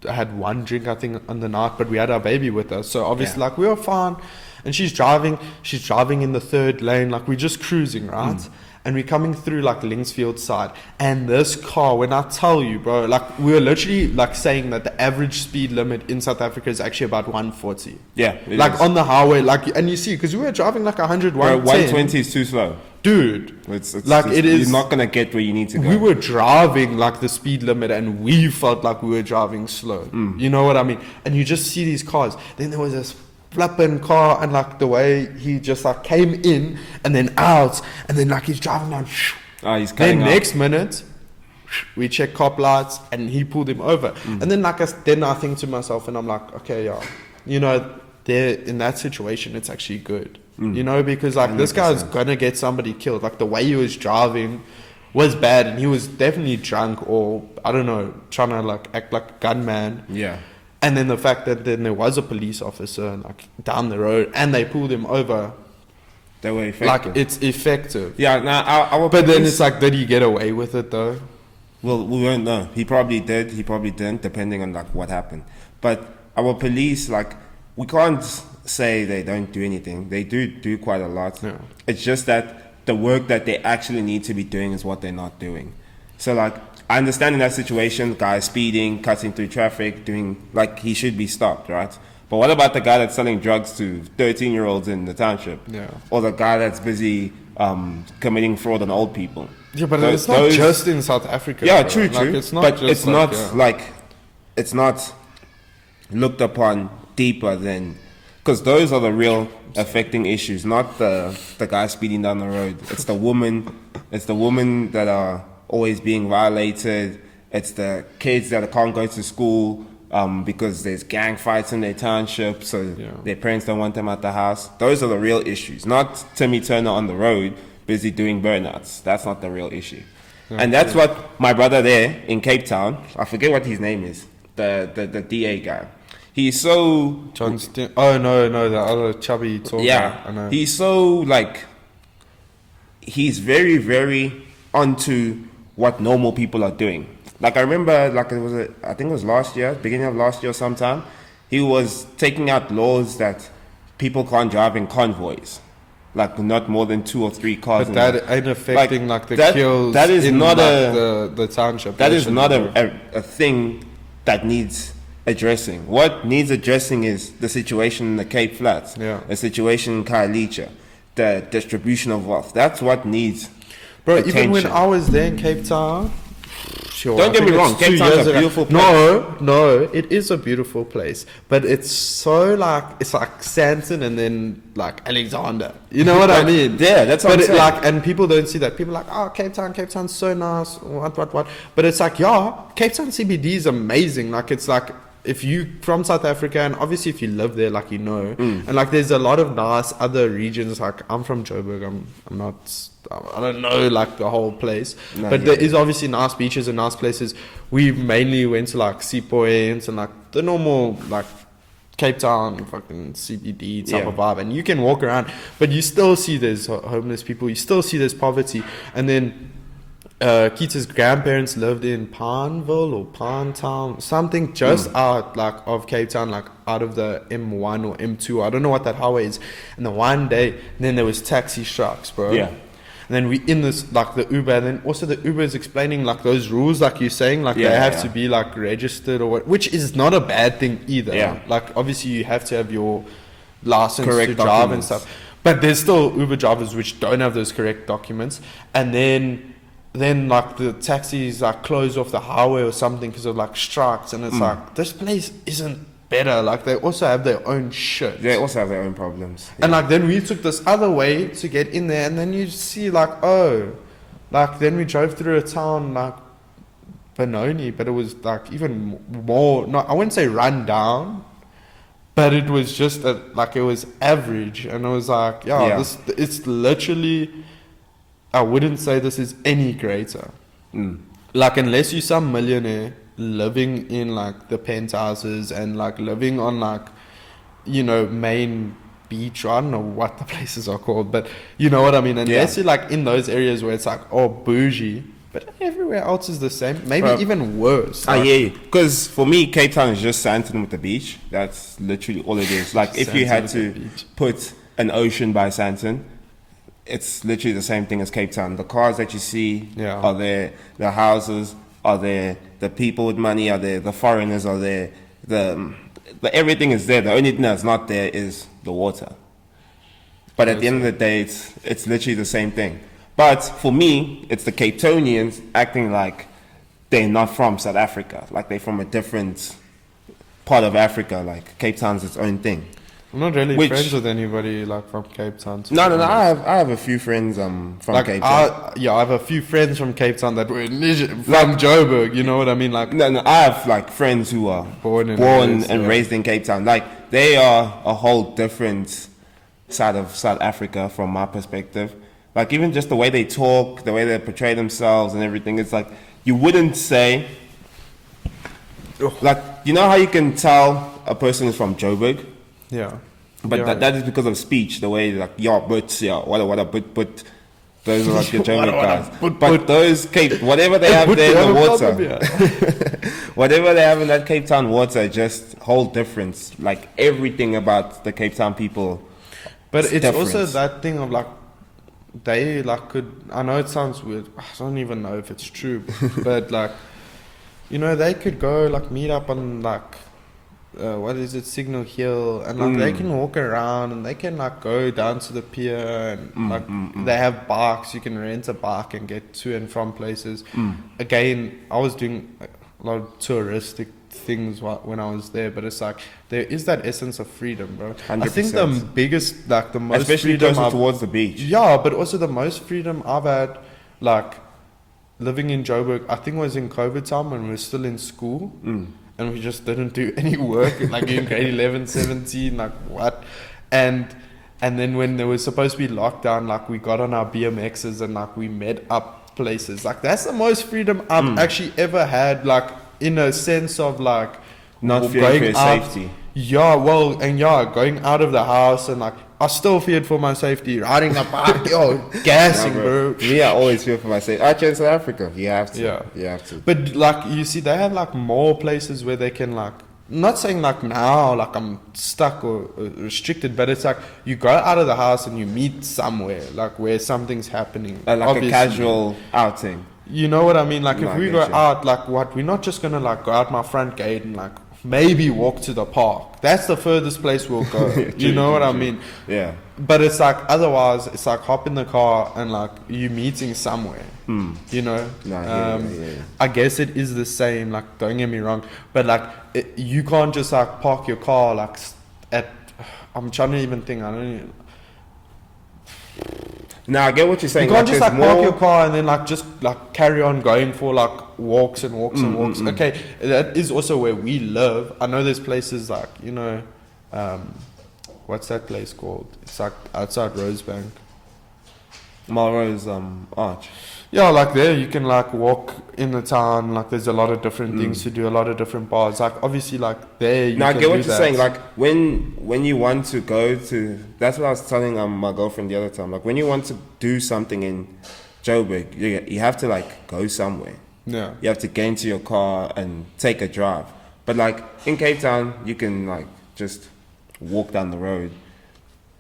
had 1 drink I think on the night, but we had our baby with us, so obviously like we were fine. And she's driving in the 3rd lane, like we're just cruising, right? And we're coming through like Linksfield side, and this car, when I tell you, bro, like we were literally like saying that the average speed limit in South Africa is actually about 140. Yeah, like on the highway, like, and you see, because we were driving like 100, 120 is too slow, dude. It's like it is. You're not gonna get where you need to go. We were driving like the speed limit, and we felt like we were driving slow. You know what I mean? And you just see these cars. Then there was this flipping car, and like the way he just like came in and then out, and then like he's driving down. He's cutting then out. Next minute we check cop lights, and he pulled him over. And then like then I think to myself, and I'm like, okay, yeah, you know, there in that situation it's actually good, you know, because like 100%. This guy's gonna get somebody killed. Like the way he was driving was bad, and he was definitely drunk, or I don't know, trying to like act like a gunman. Yeah. And then the fact that then there was a police officer like down the road, and they pulled him over. They were effective. Like it's effective. Yeah. Now but then it's like, did he get away with it though? Well, we won't know. He probably did. He probably didn't, depending on like what happened. But our police, like, we can't say they don't do anything. They do quite a lot. Yeah. It's just that the work that they actually need to be doing is what they're not doing. So like, I understand in that situation, guy speeding, cutting through traffic, doing like he should be stopped, right? But what about the guy that's selling drugs to 13-year-olds in the township? Yeah. Or the guy that's busy committing fraud on old people? Yeah, but it's not just in South Africa. Yeah, bro. true. Like, it's not but just it's like, not yeah. like, it's not looked upon deeper than, because those are the real affecting issues, not the guy speeding down the road. It's the women that are always being violated. It's the kids that can't go to school because there's gang fights in their township, so their parents don't want them at the house. Those are the real issues, not Timmy Turner on the road busy doing burnouts. That's not the real issue. And that's what my brother there in Cape Town, I forget what his name is, the DA guy. He's so... Oh, no, the other chubby tall guy. I know. He's so, like... He's very, very onto what normal people are doing. Like, I remember, like, I think it was last year, beginning of last year sometime, he was taking out laws that people can't drive in convoys. Like, not more than 2 or 3 cars. But that ain't affecting, like the kills that is in not the township. That is not a thing that needs addressing. What needs addressing is the situation in the Cape Flats, the situation in Khayelitsha, the distribution of wealth. That's what needs attention. Even when I was there in Cape Town, don't get me wrong, Cape Town's a beautiful place. No, it is a beautiful place, but it's so like, it's like Santon and then like Alexander. You know what I mean? Yeah, that's what I'm saying. Like, and people don't see that. People are like, oh, Cape Town's so nice. What? But it's like, yeah, Cape Town CBD is amazing. Like, it's like, if you from South Africa, and obviously if you live there, like, you know, and like there's a lot of nice other regions. Like, I'm from Joburg. I don't know like the whole place, but there is obviously nice beaches and nice places. We mainly went to like Sea Point and like the normal like Cape Town fucking CBD type of vibe, and you can walk around, but you still see there's homeless people, you still see there's poverty. And then Keith's grandparents lived in Pineville or Pinetown, something just out like of Cape Town, like out of the M1 or M2. I don't know what that highway is. And the one day, then there was taxi strikes, bro. Yeah. And then we in this like the Uber, and then also the Uber is explaining like those rules, like you're saying, like they have to be like registered or what, which is not a bad thing either. Yeah. Like obviously you have to have your license Correct to drive documents. and stuff. But there's still Uber drivers which don't have those correct documents, and then like the taxis like close off the highway or something because of like strikes, and it's like this place isn't better. Like they also have their own shit. They also have their own problems. And like then we took this other way to get in there, and then you see like like then we drove through a town like Benoni, but it was like even more. Not I wouldn't say run down. But it was just like it was average, and it was like, this it's literally. I wouldn't say this is any greater. Like unless you're some millionaire living in like the penthouses and like living on like, you know, main beach. I don't know what the places are called, but you know what I mean. Unless you're like in those areas where it's like bougie. But everywhere else is the same, maybe even worse. I hear you. Because for me, Cape Town is just Sandton with the beach. That's literally all it is. Like if you had to put an ocean by Sandton, it's literally the same thing as Cape Town. The cars that you see are there. The houses are there. The people with money are there. The foreigners are there. The everything is there. The only thing that's not there is the water. But at the end of the day, it's literally the same thing. But for me, it's the Cape Townians acting like they're not from South Africa, like they're from a different part of Africa. Like Cape Town's its own thing. I'm not really friends with anybody like from Cape Town. No. I have a few friends from like, Cape Town. I have a few friends from Cape Town that were from Joburg. You know what I mean? Like no, I have like friends who are born and raised in Cape Town. Like they are a whole different side of South Africa from my perspective. Like even just the way they talk, the way they portray themselves and everything, it's like you wouldn't say, like, you know how you can tell a person is from Joburg? Yeah. But that is because of speech, the way like, but those are like the Joburg guys. But those Cape, whatever they have there in the water, whatever they have in that Cape Town water, just whole difference. Like everything about the Cape Town people. But it's different. also that thing of like, they like I know it sounds weird, I don't even know if it's true, but like, you know, they could go like meet up on like what is it, Signal Hill, and like they can walk around and they can like go down to the pier and they have bikes, you can rent a bike and get to and from places. Again, I was doing a lot of touristic things when I was there, but it's like there is that essence of freedom, bro. 100%. I think the biggest, like the most especially freedom closer towards the beach. Yeah, but also the most freedom I've had, like living in Joburg, I think was in COVID time when we were still in school and we just didn't do any work, like in grade 11, 17, like what? And then when there was supposed to be lockdown, like we got on our BMXs and like we met up places. Like that's the most freedom I've actually ever had, like in a sense of like not fearing for your safety. Yeah, well, and going out of the house and like I still feared for my safety, riding a bike, gassing, bro. Me, I always fear for my safety. Actually, in South Africa, you have to. Yeah, you have to. But like you see, they have like more places where they can like. Not saying like now, like I'm stuck or restricted, but it's like you go out of the house and you meet somewhere, like where something's happening. Like obviously. A casual outing. You know what I mean? Like if we go out, like what, we're not just gonna like go out my front gate and like maybe walk to the park. That's the furthest place we'll go. You know what I mean? Yeah. But it's like otherwise, it's like hop in the car and like you meeting somewhere. You know? I guess it is the same. Like don't get me wrong, but like you can't just like park your car like at. I'm trying to even think. I don't even. Now I get what you're saying. You can't just like park your car and then like just like carry on going for like walks and walks and walks. Okay, that is also where we live. I know there's places like, you know, what's that place called? It's like outside Rosebank. Melrose Arch. Yeah, like there you can like walk in the town. Like there's a lot of different things to do, a lot of different bars. Like obviously like there you now can I get what do you're saying. Like when you want to go to, that's what I was telling my girlfriend the other time. Like when you want to do something in Joburg, you have to like go somewhere. Yeah. You have to get into your car and take a drive. But like in Cape Town, you can like just walk down the road.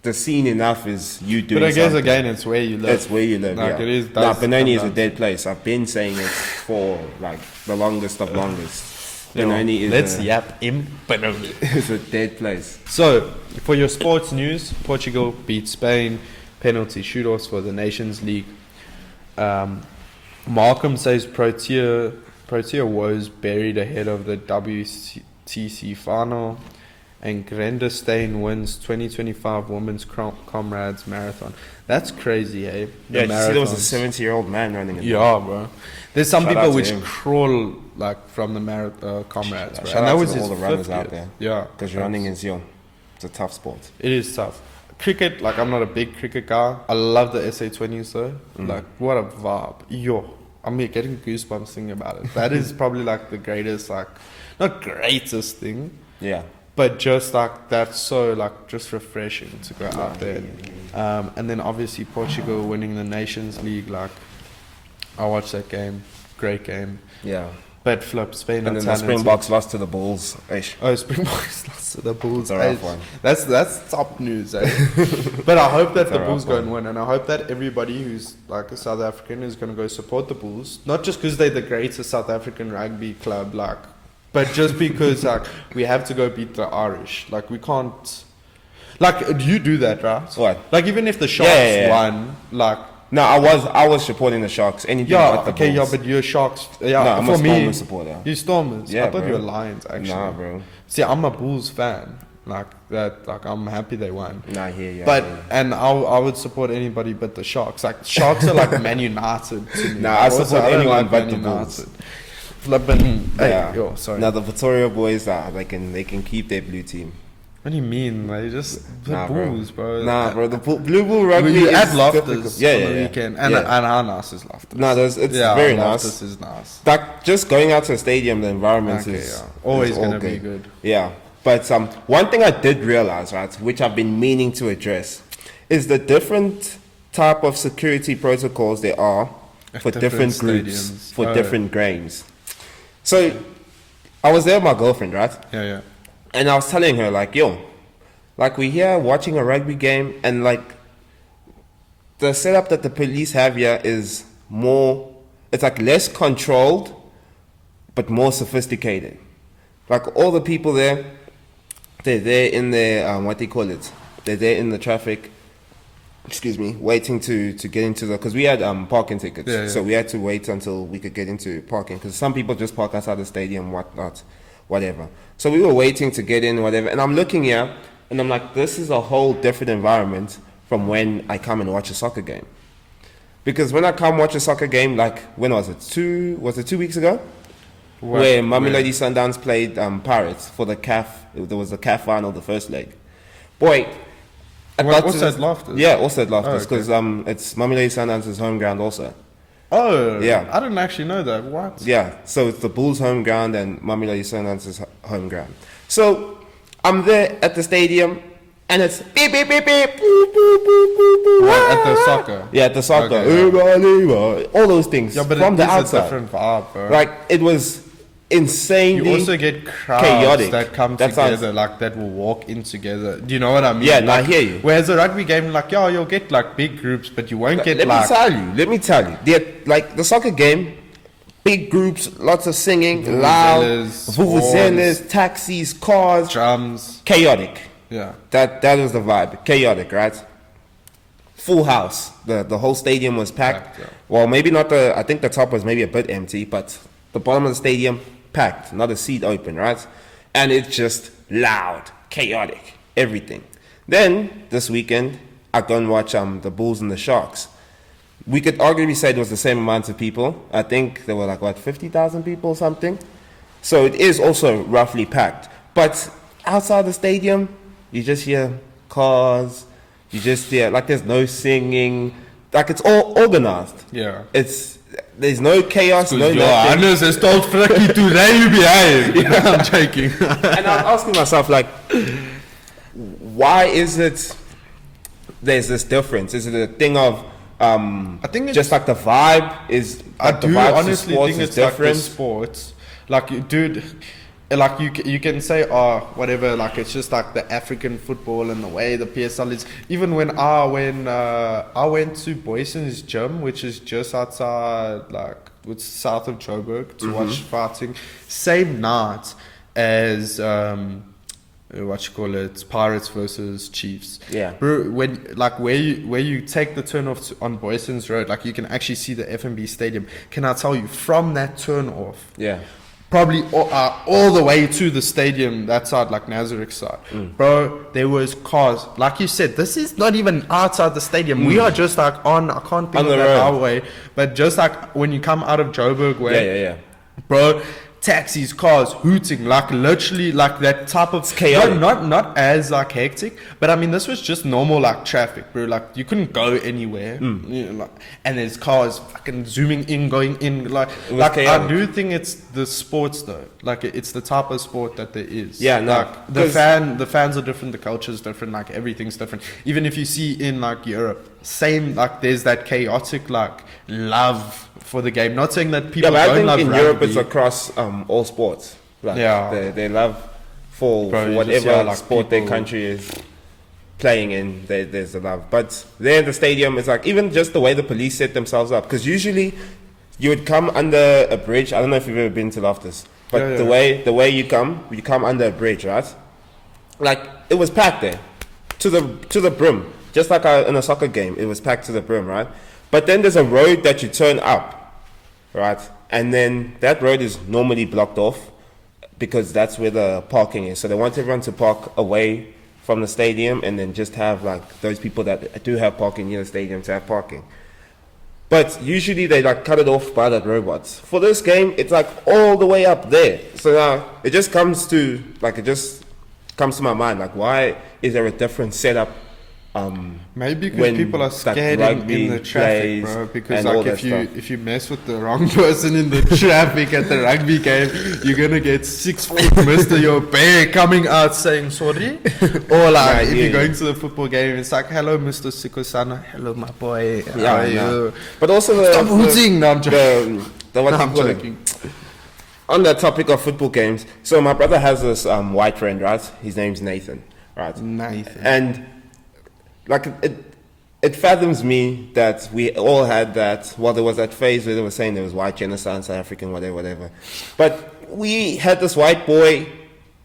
The scene enough is you doing. But I guess something. again, it's where you live. It's where you live. Like Yeah. it is. Nah, Benoni is a dead place. I've been saying it for like the longest of longest. Benoni is Let's yap in Benoni. it's a dead place. So, for your sports news, Portugal beat Spain, penalty shoot-offs for the Nations League. Markham says Protea woes buried ahead of the WTC final, and Grenderstein wins 2025 Women's Comrades Marathon. That's crazy, eh? Yeah, you see there was a 70-year-old man running it. Yeah, bro. There's some Shout out people to which him. crawl like from the Comrades, bro. Shout And out that to was his all the runners 50th. out there. Yeah, Because running is it's a tough sport. it is tough. Cricket, like I'm not a big cricket guy. I love the SA20s though. Like what a vibe. I'm getting goosebumps thinking about it. That is probably like the greatest, like not greatest thing, Yeah. but just like that's so like just refreshing to go out there. And then obviously Portugal winning the Nations League. Like I watched that game, great game. Yeah. But flip Spain And then the talented. Springboks lost to the Bulls. Eish. Oh, Springboks lost to the Bulls. It's a rough one. That's top news, eh? But I hope that the a Bulls rough go one. and win, and I hope that everybody who's like a South African is going to go support the Bulls, not just because they're the greatest South African rugby club, like, but just because like we have to go beat the Irish. Like we can't. Like you do that, right? What? Like even if the Sharks Yeah. won, like. No, I was supporting the Sharks. Anything Yeah, but the okay, Bulls. yeah, but you're Sharks. Yeah, No, I'm for a me, Stormers supporter. you're Stormers. Yeah, I thought bro. you were Lions, actually. Nah, bro. See, I'm a Bulls fan. Like that. Like I'm happy they won. Nah, here, yeah. But yeah. and I would support anybody but the Sharks. Like Sharks are like Man United to me. Nah, I Also, support don't anyone like but Man the Bulls. United. Flippin'. Yeah. Hey, yo, sorry. Now the Victoria boys, they can keep their blue team. What do you mean? Like just the Nah, Bulls, bro. Nah, bro. The Blue Bull rugby We is at Loftus difficult. on Yeah, the yeah, weekend, yeah. and Yeah. and how nice is Loftus? No, it's yeah, very Loftus nice. is nice. Like just going out to a stadium, the environment Okay, is yeah. Always is all gonna be good. Yeah, but one thing I did realize, right, which I've been meaning to address, is the different type of security protocols there are for different groups stadiums. for Oh, different games. So I was there with my girlfriend, right, Yeah, yeah. and I was telling her like, yo, like we're here watching a rugby game, and like the setup that the police have here is more, it's like less controlled, but more sophisticated. Like all the people there, they're there in their, what do you call it? They're there in the traffic, excuse me, waiting to get into the, because we had parking tickets. Yeah, yeah. So we had to wait until we could get into parking, because some people just park outside the stadium, whatnot, whatever. So we were waiting to get in, whatever. And I'm looking here, and I'm like, this is a whole different environment from when I come and watch a soccer game. Because when I come watch a soccer game, like, when was it? 2 weeks ago? Where Mamelodi Sundowns played Pirates for the CAF. There was the CAF final, the first leg. Boy, I got What's to- that Loftus? Yeah, also at Loftus, Oh, okay. because it's Mamelodi Sundowns' home ground also. Oh, Yeah. I didn't actually know that. What? Yeah, so it's the Bulls' home ground and Mamelodi Sundowns' home ground. So I'm there at the stadium, and it's beep beep beep beep, boop, boop, boop, boop, boop, What, at the ah. soccer? Yeah, at the soccer. Okay, All those things Yeah, but from it the is outside. a different vibe, bro. Like it was insanely. You also get crowds chaotic. that come That sounds- together, like that will walk in together. Do you know what I mean? Yeah, no, I like, hear you. Whereas a rugby game, like, yeah, you'll get like big groups, but you won't get Let like. me tell you. Like the soccer game, big groups, lots of singing, loud, Vuvuzelas, vuvuzelas, taxis, cars, Drums. chaotic. Yeah. That was the vibe. Chaotic, right? Full house. The whole stadium was packed. Packed, yeah. Well, maybe not I think the top was maybe a bit empty, but the bottom of the stadium packed, not a seat open, right? And it's just loud, chaotic, everything. Then this weekend, I go and watch the Bulls and the Sharks. We could arguably say it was the same amount of people. I think there were like, what, 50,000 people or something? So it is also roughly packed. But outside the stadium, you just hear cars, you just hear, like there's no singing, like it's all organized. Yeah. There's no chaos, no nothing. Anders is tot frikkie toe ry you behind. I'm joking. And I was asking myself, like, why is it there's this difference? Is it a thing of I think it's, just like the vibe is. I Like the do vibes to honestly sports think is it's like different. the sports. Like, dude, like you can say, oh, whatever, like it's just like the African football and the way the PSL is. Even when I went to Boyson's gym, which is just outside, like, it's south of Joburg, to watch fighting, same night as Pirates versus Chiefs. Yeah. Bro, when like where you take the turn off on Boyson's Road, like you can actually see the FNB Stadium. Can I tell you, from that turn off, Yeah. probably all the way to the stadium, that side, like Nazareth side, bro, there was cars. Like you said, this is not even outside the stadium. We are just like on, I can't think On of the that road. highway, but just like when you come out of Joburg way, Yeah. bro, taxis, cars, hooting, like literally like that type of chaotic. not as like hectic, but I mean this was just normal like traffic, bro. Like you couldn't go anywhere, you know, like, and there's cars fucking zooming in, going in, like I chaotic. do think it's the sports though, like it's the type of sport that there is. Yeah, no, like the fans are different, the culture's different, like everything's different. Even if you see in like Europe, same, like there's that chaotic like love for the game. Not saying that people Yeah, but don't I love think in rugby. Europe it's across all sports. Like, Yeah. they love for Bro, you just whatever hear, like, sport their people- country is playing in. There's a love, but there in the stadium, it's like even just the way the police set themselves up. Because usually you would come under a bridge. I don't know if you've ever been to Loftus, but Yeah. the way you come under a bridge, right? Like it was packed there to the brim, just like in a soccer game. It was packed to the brim, right? But then there's a road that you turn up, right? And then that road is normally blocked off because that's where the parking is. So they want everyone to park away from the stadium and then just have like those people that do have parking near the stadium to have parking. But usually they like cut it off by the robots. For this game, it's like all the way up there. So now it just comes to my mind, like why is there a different setup? Maybe because when, people are like, scared rugby in the traffic, plays bro. Because and all like that stuff. if you mess with the wrong person in the traffic at the rugby game, you're gonna get 6 foot Mr. Your Bear coming out saying sorry. Or like if you're going to the football game, it's like, hello Mr. Sikosana, hello my boy. How are you? But also Stop hooting. No, I'm joking. the what No, you I'm call it. joking. On that topic of football games, so my brother has this white friend, right? His name's Nathan, right? Nathan. And like it fathoms me that we all had that. Well, there was that phase where they were saying there was white genocide, South African, whatever. But we had this white boy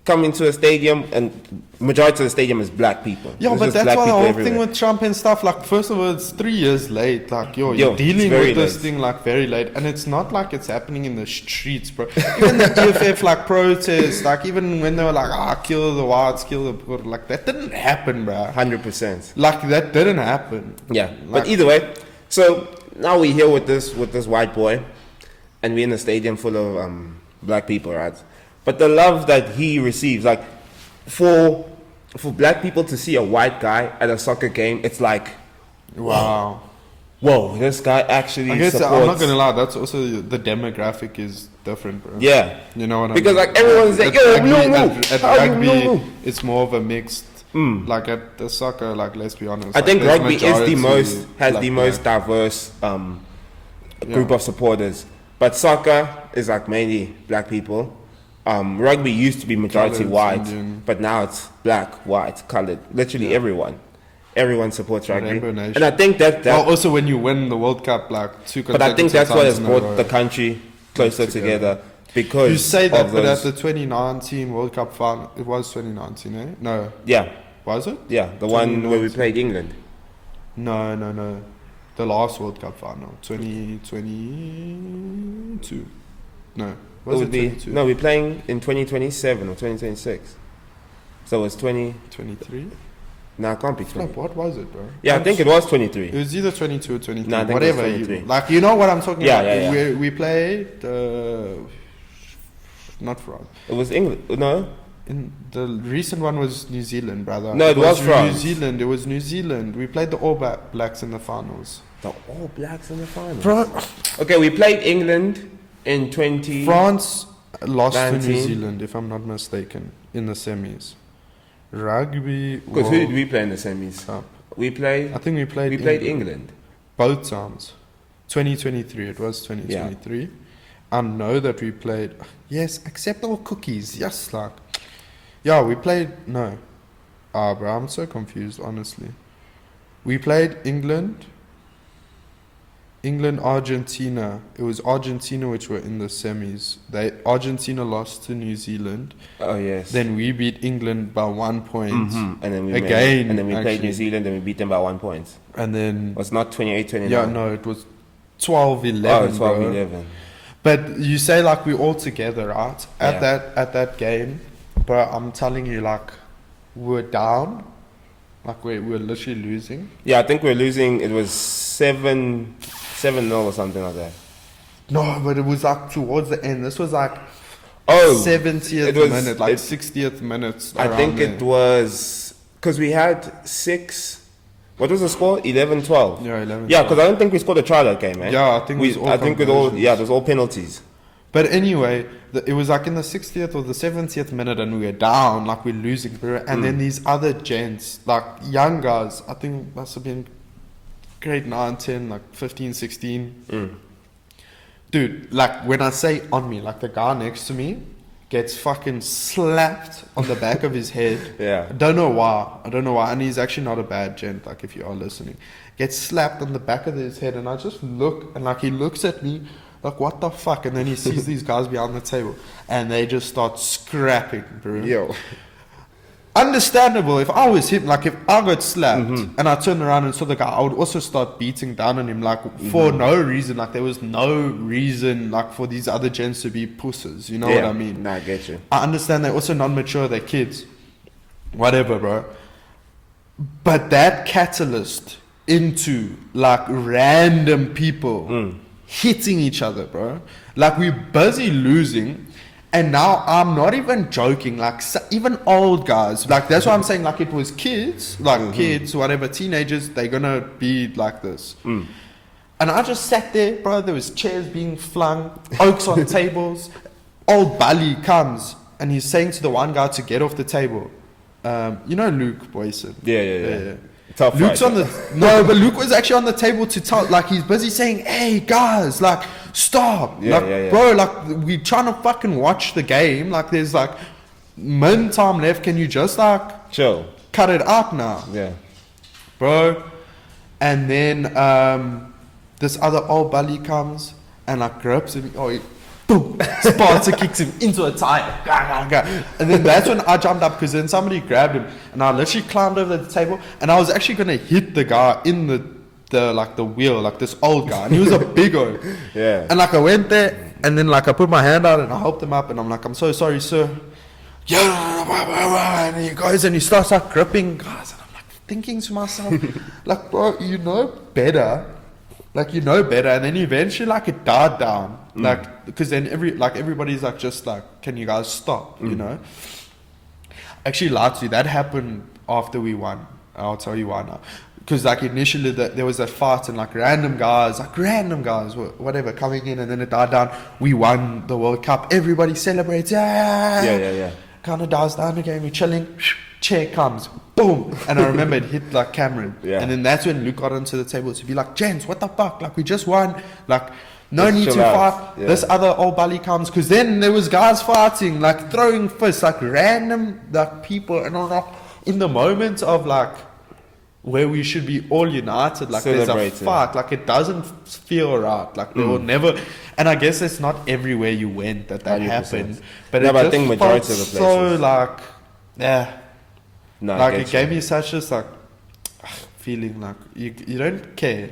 come into a stadium, and majority of the stadium is black people. Yeah, There's but just that's black why the people whole everywhere. thing with Trump and stuff, like, first of all, it's 3 years late. Like, you're it's dealing very with this late. thing, like, very late. And it's not like it's happening in the streets, bro. Even the EFF, like, protests, like, even when they were like, kill the whites, kill the poor, like, that didn't happen, bro. 100%. Like, that didn't happen. Yeah, Like- but either way, so now we're here with this white boy, and we're in a stadium full of black people, right? But the love that he receives, like for black people to see a white guy at a soccer game, it's like, Wow. whoa, this guy actually I guess supports. I'm not gonna lie, that's also the demographic is different, bro. Yeah, You know what I because mean? like everyone's like, At yo, rugby- no, at how you rugby, no? it's more of a mixed. Like at the soccer, like let's be honest. I like, think there's rugby is majority the most black. diverse group Yeah. of supporters, but soccer is like mainly black people. Rugby used to be majority Coloured, white, Indian. but now it's black, white, colored. Literally everyone supports rugby, Rainbow Nation. and I think that Well, also when you win the World Cup, like two. but I think that's what has consecutive times in a brought row. the country closer together because You say that, of but at those, the 2019 World Cup final, it was 2019, eh? No, yeah, was it? the one where we 2019. played England. No. The last World Cup final, 2022. No, was it 22? No, we're playing in 2027 or 2026. So it's 20. 23. No, it can't be 20. Flip, what was it, bro? Yeah, I think it was 23. It was either 22 or 23. No, I think it was whatever. 23. Like, you know what I'm talking Yeah, about? yeah, yeah. We played. Not France. It was England. No, The recent one was New Zealand, brother. No, it was France. New Zealand. It was New Zealand. We played the All Blacks in the finals. the All Blacks in the final. Bro, Okay, we played England in 20. France lost to New 19. Zealand, if I'm not mistaken, in the semis. Rugby. Because who did World we play in the semis? Cup. We played. I think we played. We played England. both times. 2023, it was 2023. I know that we played, yes, except all cookies, yes, like, yeah, we played, no. Bro, I'm so confused, honestly. We played England, Argentina. It was Argentina which were in the semis. Argentina lost to New Zealand. Oh yes. Then we beat England by 1 point. And then we played New Zealand and we beat them by 1 point. And then it was not 28-29. Yeah, no, it was 12-11. Oh, 12-11. But you say like we all together, right? At that game, but I'm telling you, like, we're down. Like we're literally losing. Yeah, I think we're losing. It was 7-0 or something like that. No, but it was like towards the end. This was like 70th minute, like 60th minute. I think it was because we had 6. What was the score? 11-12. Yeah, 11. Yeah, because I don't think we scored a try that game, man. Yeah, I think it was all penalties. But anyway, it was like in the 60th or the 70th minute, and we were down, like we're losing, bro. And then these other gents, like young guys, I think must have been grade 9, 10, like 15, 16. Dude, like when I say on me, like the guy next to me gets fucking slapped on the back of his head. Yeah. I don't know why. And he's actually not a bad gent, like if you are listening. Gets slapped on the back of his head, and I just look, and like he looks at me like, what the fuck? And then he sees these guys behind the table, and they just start scrapping, bro. Yo. Understandable. If I was him, like if I got slapped and I turned around and saw the guy, I would also start beating down on him, like for no reason. Like there was no reason, like for these other gents to be pussies. You know what I mean? Nah, I get you. I understand they're also non-mature, they're kids, whatever, bro. But that catalyst into like random people hitting each other, bro. Like we're busy losing. And now I'm not even joking, like even old guys, like that's what I'm saying, like it was kids, like kids, whatever, teenagers, they're gonna be like this. And I just sat there, bro, there was chairs being flung, oaks on tables. Old Bali comes and he's saying to the one guy to get off the table. You know Luke Boyson? Yeah. Tough Luke's fight, on the no, but Luke was actually on the table to tell, like he's busy saying, "Hey guys, like stop, bro, like we trying to fucking watch the game. Like there's like min time left. Can you just like chill, cut it out now, bro?" And then this other old bully comes and like grips him. Oh, boom! Sparta kicks him into a tire. And then that's when I jumped up, because then somebody grabbed him and I literally climbed over the table and I was actually gonna hit the guy in the wheel, like this old guy, and he was a big old. And like I went there and then like I put my hand out and I helped him up and I'm like, "I'm so sorry, sir." And he goes and he starts like gripping guys and I'm like thinking to myself, like, bro, you know better. Like, you know better. And then eventually, like, it died down. Like, because then everybody's like, just like, "Can you guys stop?" You know? Actually, lied to you. That happened after we won. I'll tell you why now. Because, like, initially there was that fight and, like, random guys, whatever, coming in, and then it died down. We won the World Cup. Everybody celebrates. Yeah. Kind of dies down again. We're chilling. Chair comes, boom, and I remember it hit like Cameron, and then that's when Luke got onto the table to be like, "Gents, what the fuck? Like we just won, like no need to fight." This other old bully comes, because then there was guys fighting, like throwing fists, like random like people, and I'm like, in the moment of like where we should be all united, like there's a fight, like it doesn't feel right, like they will never. And I guess it's not everywhere you went that 100%. Happened, but I think majority of the places. So like, like it gave me such this like feeling like you don't care,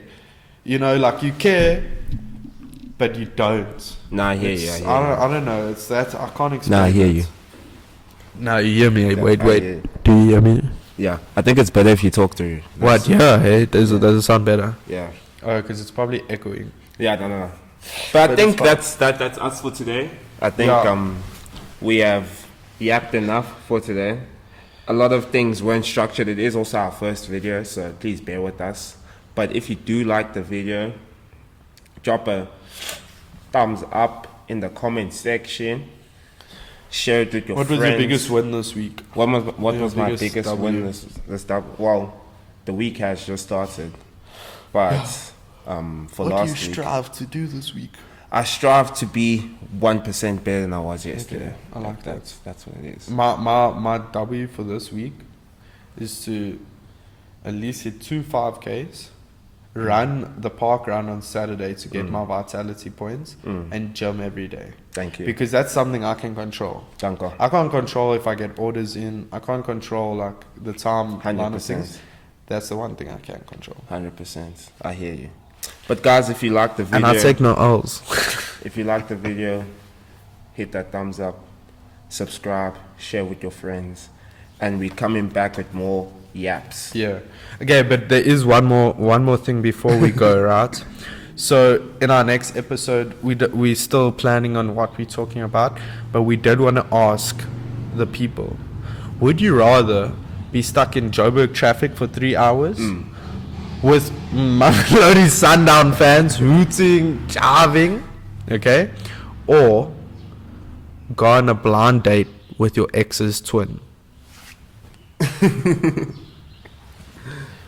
you know, like you care, but you don't. Nah, I hear you. I don't know. It's that I can't explain. Nah, I hear you. No, you hear me. Wait. Do you hear me? Yeah, I think it's better if you talk through. What? Yeah. Hey, does it sound better? Yeah. Oh, because it's probably echoing. Yeah, I don't know. But I think that's us for today. I think we have yapped enough for today. A lot of things weren't structured. It is also our first video, so please bear with us. But if you do like the video, drop a thumbs up in the comment section. Share it with your friends. What was your biggest win this week? What was my biggest win this Well, the week has just started. But for What last do week. you strive to do this week? I strive to be 1% better than I was yesterday. Okay, I like that. That's what it is. My W for this week is to at least hit 2 5Ks, run the park run on Saturday to get my vitality points, and gym every day. Thank you. Because that's something I can control. Danko. I can't control if I get orders in. I can't control like the time line of 100%. things. That's the one thing I can control. 100%. I hear you. But guys, if you like the video, And I take no L's. if you like the video, hit that thumbs up, subscribe, share with your friends, and we're coming back with more yaps. Yeah. Okay, but there is one more thing before we go, right? So in our next episode, we're still planning on what we're talking about, but we did want to ask the people: would you rather be stuck in Joburg traffic for 3 hours with Mamelodi Sundown fans hooting, jiving, okay, or go on a blind date with your ex's twin?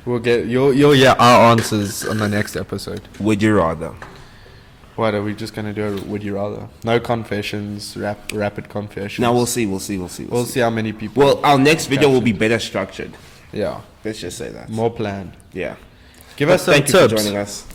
You'll hear our answers on the next episode. Would you rather? What are we just gonna do? Would you rather? No confessions, rapid confessions. Now we'll see. We'll see how many people. Well, our next video will be better structured. Yeah, Let's just say that. more planned. Yeah. Give us some Thank you for tips. joining us.